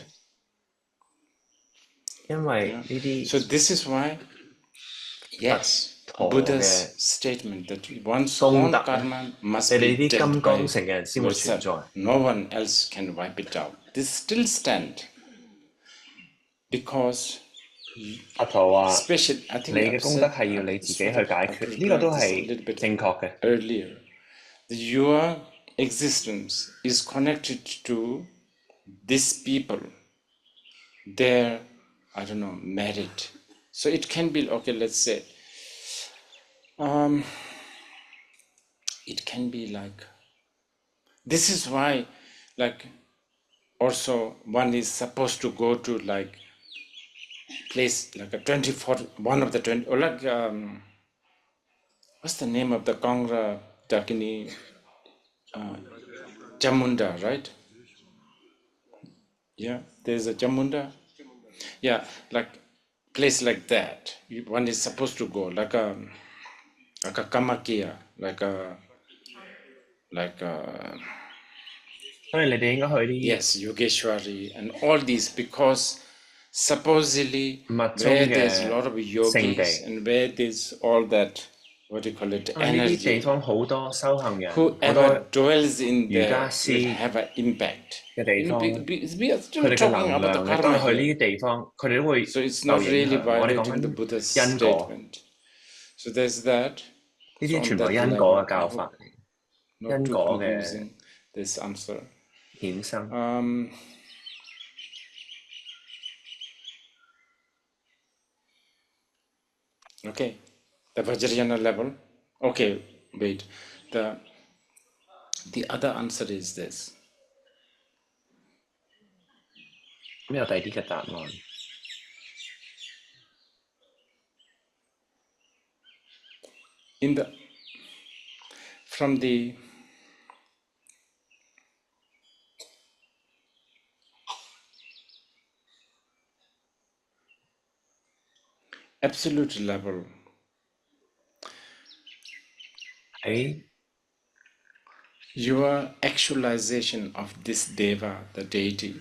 因為呢啲 So this is why, yes, 陀 Buddha's 嘅 statement that one's 功 own 德咧， karma must 你 be 哋啲 dealt 金剛 by 成嘅人先會存 yourself. 在。 No one else can wipe it out. This still stand because 佛陀話： especially, I 你 think 嘅 I've 功德 said, 係要你自己去 sort of 解 I've 決，呢個都 replied this a 係 little bit 正確嘅。 earlier. Your existence is connected to these people, their, I don't know, merit. So it can be, okay, let's say, it can be like this is why, like, also one is supposed to go to like place like a 24, one of the 20, or like what's the name of the Kangra Dakini Chamunda, right? Yeah, there's a Chamunda. Yeah, like place like that. One is supposed to go like a Kamakia, like a 所以你哋應該去啲 yes, Yogeshwari and all these, because supposedly 密宗 where there's a 嘅 lot of 聖 yogis 地。 and where there's all that, what do you call it, 因為呢啲地 energy, 方好多修行人，好 whoever 多 dwells in 瑜伽 there 師 will have an impact. 嘅地 You know, 方， we are 佢 still 哋嘅 talking 能 about the 量，你當你 karma 去呢 here. 啲地方，佢哋都會 So it's 受 not 影 really 響。我哋講 violating the 緊 Buddha's 因果， statement. So there's that. 呢 So 啲 on 全部 that 係因果 level, 嘅 I 教 hope 法， not 因 too 果嘅 confusing this answer. 衍生。Okay, the Vajrayana level. Okay, wait. The other answer is this. 咁有第二啲嘅答案。From the absolute level, 喺 your actualization of this deva, the deity,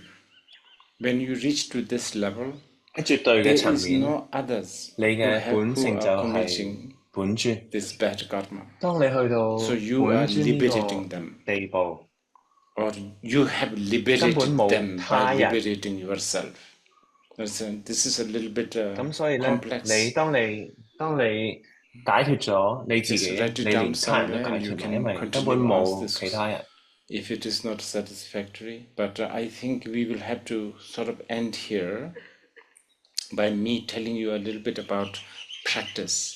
when you reach to this level, 喺絕對嘅 there 層 is 面， no others 你 who 嘅本 who 性就 are 係 committing 本尊。 this bad karma. 當你去到 So you are 本尊呢 liberating 個 them, 地步， or you have 根 liberated 本冇 them 他 by 人。 liberating yourself. This is a little bit 咁所以咧， complex. 當你解脫咗你自 Just 己， write 你 it 連 down 他人都 somewhere 解 and you 脫埋，因 can 為根本 continue ask 冇 this 其他人。 if it is not satisfactory. But I think we will have to sort of end here by me telling you a little bit about practice.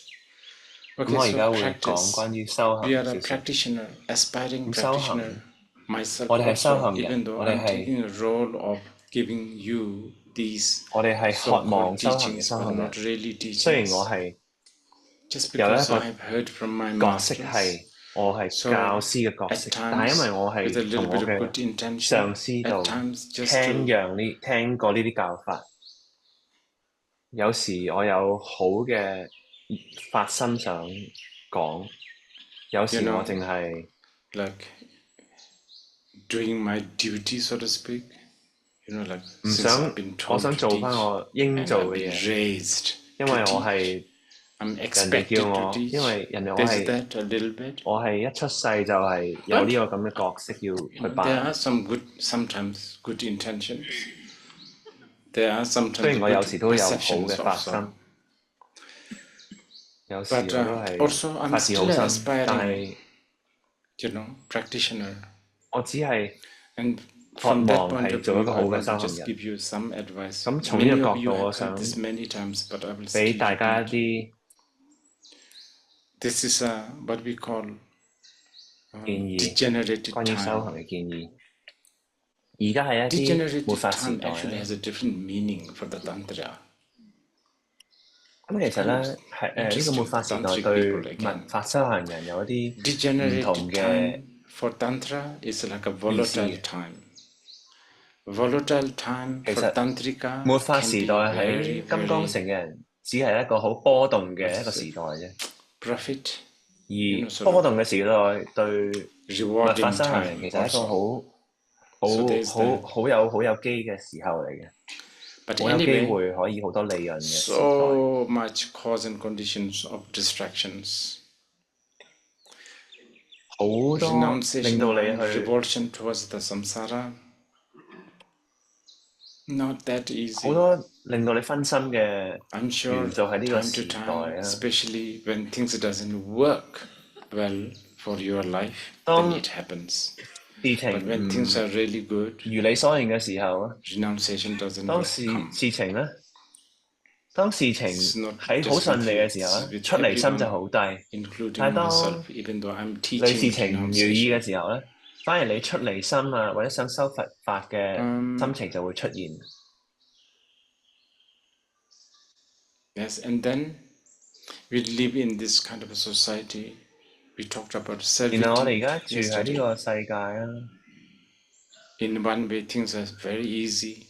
咁 Okay, 我而 so 家會講 practice. 關於修 We 行 are a 少少。 practitioner, aspiring 咁修行， practitioner. Myself 我哋係修 also, 行人， even though 我哋 I'm 係 taking a role of giving you these 我哋係渴望 so-called 修行嘅 teachings, 修 but 行人。 not really 雖然我 teachings. 係 Just 有一 because 個 I've heard from my 角色 masters. 係我係 So 教師嘅角 at 色，但係因 times, 為我 with a 係從 little 我 bit of 嘅 good intention, 上司 at 度 times just to 聽過呢啲教法，有時我有好嘅發心想講，有時 You know, 我淨係 like doing my duty, so to speak. You know, like 唔 since 想 I've been 我 told 想 to 做翻 teach 我應 and 做 I've 嘅 been 嘢， raised 因 to 為我 teach. 係 I'm 人哋 expected 叫 to 我， teach. 因為人哋我 There's 係 that a little bit. 我係一出世就係有呢個咁嘅角色要去 There 扮。 are sometimes good intentions. There are 雖 sometimes 然我有 good 時都有好 perceptions 嘅發 also. 心，有時我 But 都係 also, I'm 發自好 still an 心，但 aspiring, 係 practitioner. 我只係 And 渴 from that 望 point 係 of 做 view, 一個 I 好嘅 want 修 to 行 just 人。 give you some advice. 咁從呢 Many 個 of 角 you 度，我 have 想 heard this many times, but I will 俾 still 大家一 repeat. 啲 This is what we call 建議， degenerated 關於修 time. 行嘅建議。而家係一啲末 Degenerated 法時 time 代 actually 咧。 has a different meaning for the Tantra. 咁其實咧係呢個末法時代對密法修行人有一啲唔同 Degenerated 嘅 time for Tantra is like a 意思 volatile 嘅。 time. Volatile time 其 for 實 Tantrika 末法 can 時 be 代喺 very, 金剛 very 城嘅人，只係一個好波動嘅一個時代啫。 profit, 而波動嘅時代對密法 rewarding 修行人 time 其實係一個 also. 好 So there's that. 好有機嘅時候嚟嘅， But 好有機 anyway, 會可以好多利潤嘅時代。 so much cause and conditions of distractions. 好多令 Renunciation 到你 and 去 revulsion towards the samsara. Not that 好 easy. 多令到你分心嘅 I'm 元 sure 素喺呢個 time to 時代 time, 啊。 especially when things doesn't work well for your life, then 當 it happens. 事情 But when things are really good, 如你所願嘅時候啊， renunciation doesn't 當 come. 事情咧，當事情 It's not 喺好 just 順 with 利 you, 嘅時候 it's 咧， with 出離心就 everyone, 好低。 including 但係當 myself, even though I'm 你事 teaching 情唔如意嘅 renunciation. 時候咧，反而你出離心啊，或者想修佛法嘅心情就會出現。Yes, and then we live in this kind of a society. We talked about 然後我哋 servitude 而家住喺呢 yesterday. 個世界啊。In one way, things are very easy.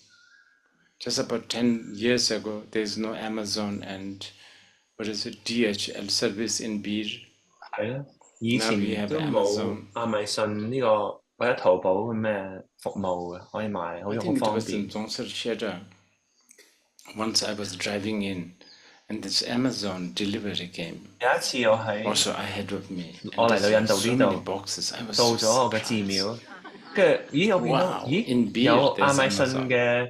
Just about 10 years ago, there's no Amazon and what is it, DHL service in Beer. 係咯，以 Now we 前 have 都冇 Amazon. 亞馬遜呢個或者淘寶咁嘅服務嘅，可以買，好 I 好 think it 方 was 便。 in Zongser. Once I was driving in, and this Amazon delivery came. 有一次我喺 Also ahead of me. 我嚟到印度 So 呢 many 度， boxes. I was 到 so 咗我嘅寺廟，跟住咦我見到 Wow, 咦 in Beer 有 there's 亞馬遜 Amazon. 嘅，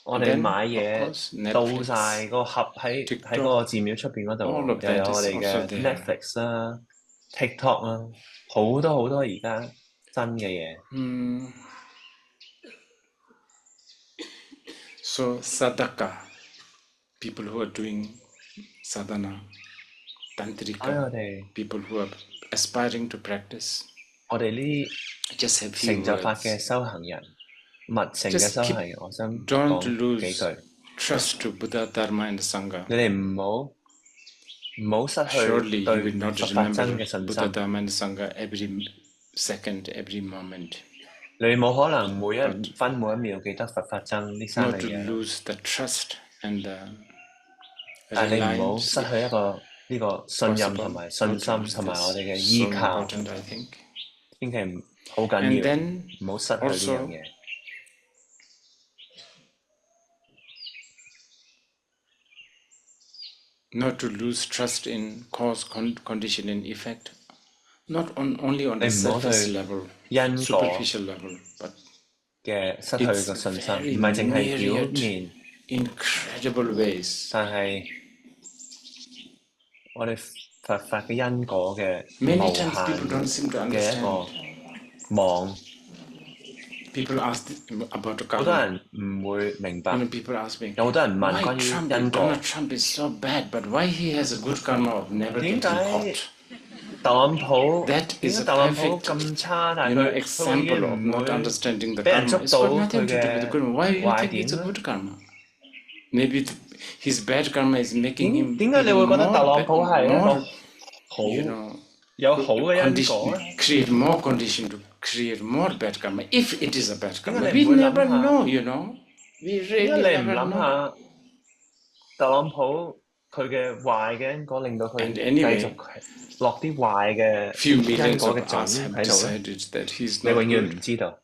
我哋 Then, 買 of 嘢 course, 到 Netflix, 晒個盒喺嗰個寺廟出邊嗰 all 度， of 又有 that 我 is 哋 also 嘅 there. Netflix 啦、TikTok 啦，好多好多而家新嘅嘢。So sadhaka, people who are doing sadhana, 所以 tantrika, 我哋 people who are aspiring to practice, 我哋呢 just have 成 few 就法 words. 嘅修行人，密成嘅 Just 修 keep, 行人，我想 don't 講幾 lose 句。 trust to Buddha, Dharma, and Sangha. 你哋唔好失去 Surely you 對 will not 佛法僧 remember 嘅信 Buddha, 心。 Dharma, and Sangha every second, every moment. 你冇可能每一分每一秒記得佛法僧呢三 Not 樣 to 嘢， lose the trust and the 但係你唔好 reliance 失去一個呢個信任 possible. 同埋信 Not to 心 lose 同埋我哋嘅 this. 依 So 靠， important, I think. 千祈唔好緊 And 要， then 唔好失去呢樣 also 嘢。not to lose trust in cause, condition, and effect, not only on the 你唔好 surface 對 level, 因果 superficial level, but 嘅失去 it's 個信心， very 唔係淨係表 myriad, 面， incredible ways. 但係我哋佛法嘅因果嘅 Many 無 times people don't seem to 限嘅一個 understand. 網。 People ask about 好多 karma. 人唔會明白， People ask me, 有好多人問 why 關於 Trump, 因果。 Donald Trump is so bad, but why he has a good karma of never 點 getting 解 caught? 特朗普 That 點 is 解 a 特朗普 perfect, 咁差，但 you 係 know, 佢已 example 經 of 唔 not 會 understanding the 俾人 karma. 捉 It's 到 got 佢 nothing to do with the 嘅 karma. Why do you 壞 think 點 it's a 咧？ good karma? Maybe his bad karma is making him 點解你 even 會覺得特 more 朗普係一個 more, 好 you know, 有好嘅因 condition, 果咧？ create more condition to create more bad karma if it is a bad 點 karma. 解你 We 唔會 never 諗下？ know, you know. We 點 really 解你唔 never 諗 know. 下特朗普佢嘅壞嘅因果令到佢 And 繼 anyway, 續落啲壞嘅 few 因 millions 果 of 嘅種 us have 喺度咧？ decided that he's 你 not 永遠 good. 唔知道。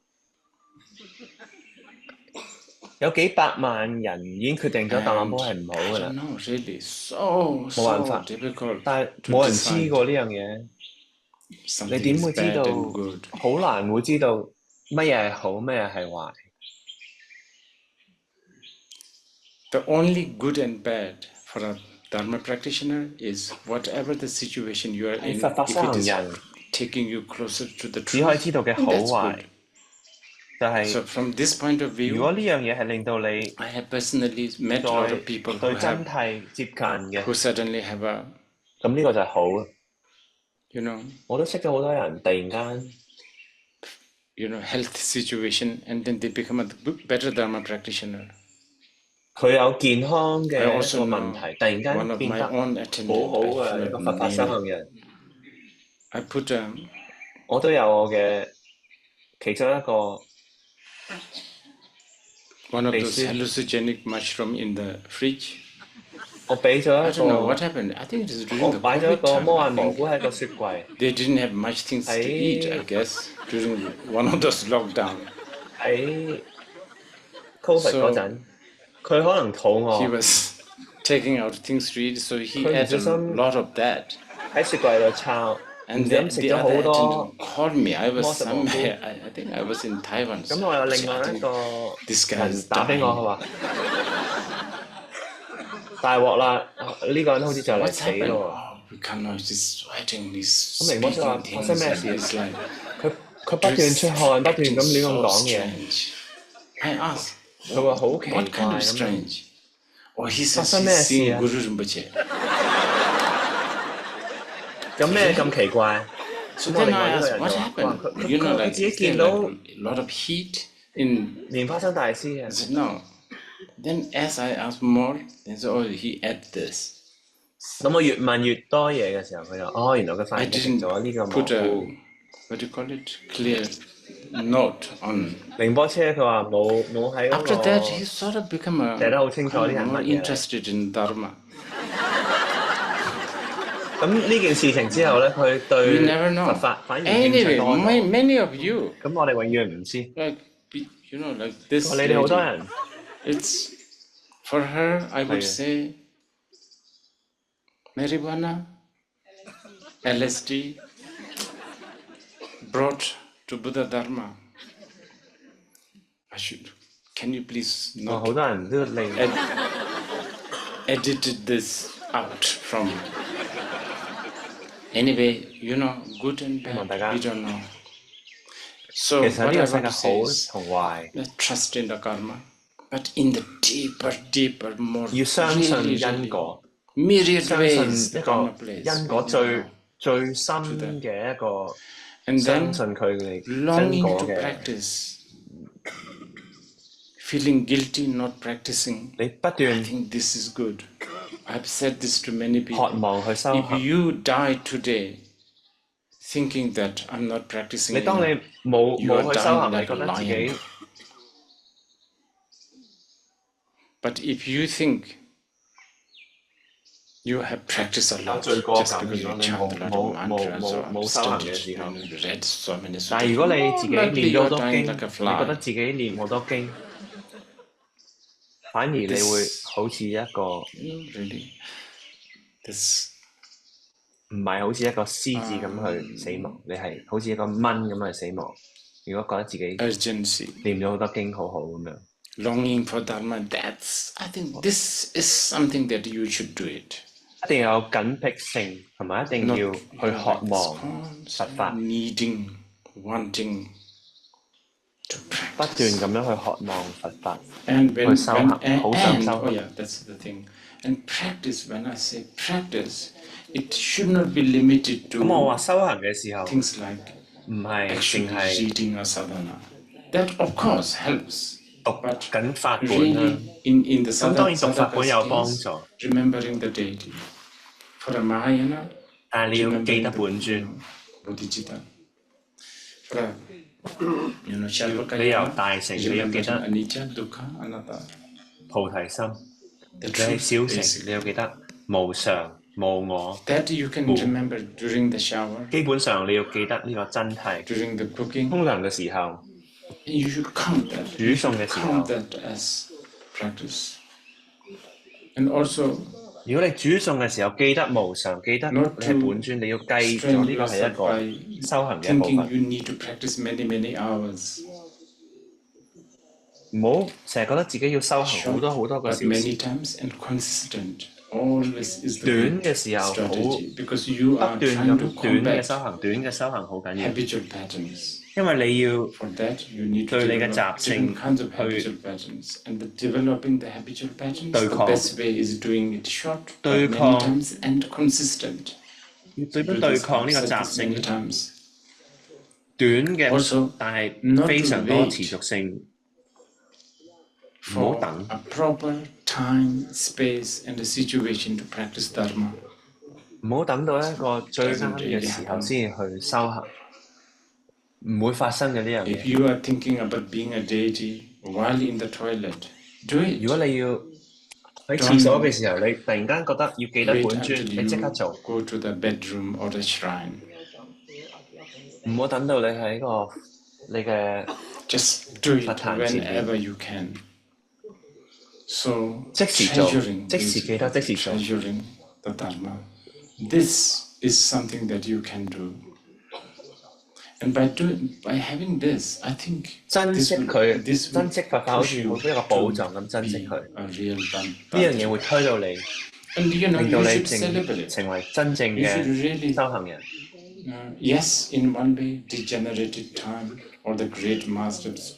有幾百萬人已經決定咗特朗普係唔好 I 㗎啦， don't know, really, so 冇辦法。 difficult 但係 to 冇人 decide 知過呢樣嘢，你 something 點 is 會知 bad 道？ and good. 好難會知道乜嘢係好，乜嘢係壞。The only good and bad for a Dharma practitioner is whatever the situation you are 喺 in, 佛法 if 修 it 行 is 人 taking you closer to the 只可以 truth, 知道嘅 then 好 that's 壞， good. 就係 So from this point of 如 view, 果呢樣嘢係令到你 I have personally met a lot 再 of people who 對真 have 諦接近嘅， who suddenly have a, 咁呢個就係好。 you know, 我都識咗好多人，突然間 you know, health situation, and then they become a better Dharma practitioner. 佢有健康嘅 I 一個 also 問 know 題，突然 one 間 of 變 my 得 own 好 attendant, 好 I 嘅一 cannot 個佛法修 name 行 it. 人。 I put 我都有我嘅其中一個 one of 秘 those 書， hallucinogenic mushroom in the fridge. 我俾咗 I 一 don't know what 個， happened. I think it is during 我 the 擺咗一 COVID 個 time. 魔 I 幻蘑 think 菇喺個雪櫃， they didn't have much things to eat, I 喺 guess, during one of those lockdown. 喺 Covid 嗰 So 陣，佢可能肚 he 餓， was taking out things to eat, so he 佢唔 ate 小 a 心 lot of that. 喺雪櫃度抄，唔 And 小 the, 心食 the 咗好 other 多 attendant called me. I 魔 was 術蘑菇。 somewhere, I think I was in Taiwan. 咁 So 我有 I 另外一 think 個 this guy 人 is 打俾我，佢 dying. 話大鑊啦，呢個人好似就嚟 What's 死 happened? 咯 Oh, Vikano is just sweating, he's 喎。咁明哥就話 speaking 發生 things, 咩 and 事？ he's like, 佢不斷出汗，不斷咁亂咁 so 講嘢。 strange. I asked, 佢話好奇 what kind 怪 of 咁樣。 strange? Oh, he 發 says 生 he's 咩事 seeing 啊？ Guru Rinpoche. 有咩咁奇怪？ So 咁我 then 另 I 外呢個 asked, 人 what 就話：佢 happened? You know, 佢 like 自己 is there 見到 like a lot of heat in? 蓮花生大師 I 啊。 said, no. Then as I asked more, they said, oh, he ate this. 咁我越問越多嘢嘅時候，佢就哦，原來佢發 I 現佢食 didn't 咗呢個蘑 put a, 菇。 what do you call it, clear note on. 寧波車佢話冇喺嗰 After that, 個 he sort of become a 寫得好清楚啲係 more 乜嘢嚟。 interested in Dharma. 咁呢件事情之後咧，佢 We 對 never know. 佛法反而興趣 Anyway, 多咗。 many of you, 咁我哋永遠唔知。 like, you know, like this 你哋好多 lady, 人 it's, for her, I would 係 say, marijuana, LSD, brought to Buddha Dharma. Can you please 好 not 多人都令 edited this out from. Anyway, you know, good and 希望 bad, 大家 we don't know. So 其實 what 呢 I 個世 want 界 to say 好 is, 同壞， let's trust in the karma, but in the deeper, more 要相信 really, 因 really 果， myriad 相 ways 信 the 一 karma 個 plays. 因果 We 最 never know. 最深嘅一個 And 相 then 信佢哋因 longing 果 to 嘅。 practice, feeling guilty not practicing. 你不 I 斷 think this is good. I've said this to many 渴 people. 望去修 If 行。 you die today thinking that I'm not practicing 你當 enough, 你冇 you are 去修 dying 行，你 like 覺 a 得自己 lion. But if you think you have practiced a 有 lot 罪過 just 感， because 如 you 果你 chant 冇 a lot 冇 of 冇 mantras 冇 or 冇修行嘅 studied 時候， and read so many 但係如果你自己 likely 念咗 you 好 are 多 dying 經， like a 你覺得 fly. 自己念好多經，反而你會好似一個 Really, this 唔係好似一個獅子咁去死亡，你係好似一個蚊咁去死亡。如果覺得自己 urgency, 念咗好多經好好咁樣， longing for Dharma, that's, I think this is something that you should do it. 一定有緊迫性，同埋一定要去渴望佛法， Needing, wanting to 不斷咁樣去渴望佛法， And 去 when, 修行，好想 and 修 oh 行。 yeah, that's the thing. And practice, when I say practice, it should not be limited 咁我 to 話修行嘅時候， things like 唔係淨 actually 係 reading or sadhana. That of course helps. 讀緊法本啦。 Really, in the 咁當然讀法 sadhaka 本有幫 skills, 助， remembering the deity. For a Mahayana, 但係你要記 remembering 得 the 本尊。 bodhicitta. For a, you know, 你 Shalvakayana, 由大成，你要記 remembering 得 anicca, dukkha, anatta. 菩提心； The 你係 truth 小成， is 你要記得無常、無我。 that you can remember during the shower, 基本上你要記得呢個真諦。 during the cooking. 沖涼嘅時候， You should count that. 煮 You 餸 should 嘅時 count 候， that as practice. And also, 如果你煮餸嘅時候記得無常，記得你 not 係 to 本尊，你要計咗 strain 呢個係一 yourself 個 by 修行嘅一部 thinking 分。 you need to practice many hours. 唔好成日覺得自己要修行好多好多個 But 小 many 時。 times and consistent. Always is the 短 good 嘅時候好， strategy. Because you 不 are 斷 trying to 咁短嘅 combat 修行，短嘅修行好緊要， habitual patterns. 因為你要 For that, you need to 對你嘅 develop 習性 different kinds of 去 habitual patterns. And the developing the habitual patterns, 對 the 抗 best way is doing it short, 對 but many 抗 times and consistent. 要點 Do 樣對 this, 抗呢 I've 個 said 習 this 性 many？ times. 短嘅 Also，但係 not 非 to 常多 wait 持續性，唔好 for 等。 a proper time, space, and a situation to practice Dharma. 唔好等到一個最啱嘅時候先去修行，唔會發生嘅呢樣 If 嘢。 you are thinking about being a deity while in the toilet, do it. 如果你要喺廁所嘅時候，你突然間覺得要記得 Wait 本尊， until 你即刻 you 做， go to the bedroom or the shrine. 唔好等到你喺你嘅 Just do it 佛壇前面， whenever you can. So 即時做， treasuring 即時記得，即時做。 treasuring the Dharma. This is something that you can do. And by having this, I think 珍 this 惜 will, 佢， this 珍 will 惜佛法好 push 似 you 好似一個寶 to 藏咁珍惜 be 佢。 a real 呢樣嘢會推到你， And you know, 令到 you 你 should celebrate. 成為真正 You should 嘅 really, 修行人。 yes, in one way, degenerated time, or the great masters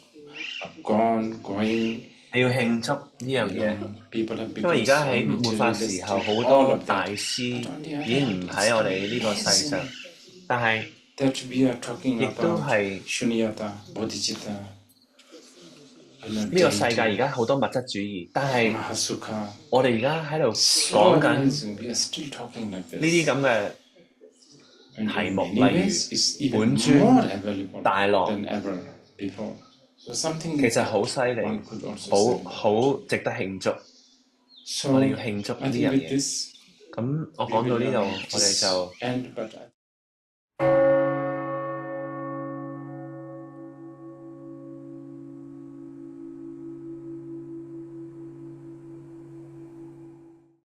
are gone, going. 你要慶祝呢樣嘢， People have 因為而 become 家 so 喺末法時 materialistic. 候，好 All 多 of 大 that. 師已經唔喺我哋呢個世上，但係 that we are talking 亦都 about 係 Shunyata, Bodhicitta, 呢個世界而家好多物質主義，但係 Mahasukha. 我哋而家喺度 So 講緊 amazing, we are still talking like 呢啲 this. 咁嘅 And 題 in 目， many 例 ways, 如 it's even 本 more 尊、 available 大樂， than ever before. So something 其實好犀利， one could also 好 say. 好值得慶祝。 So 我哋要慶祝呢 I 樣 think with 嘢。 this, 咁我 we 講到 will 呢度，我哋 just 就 end, but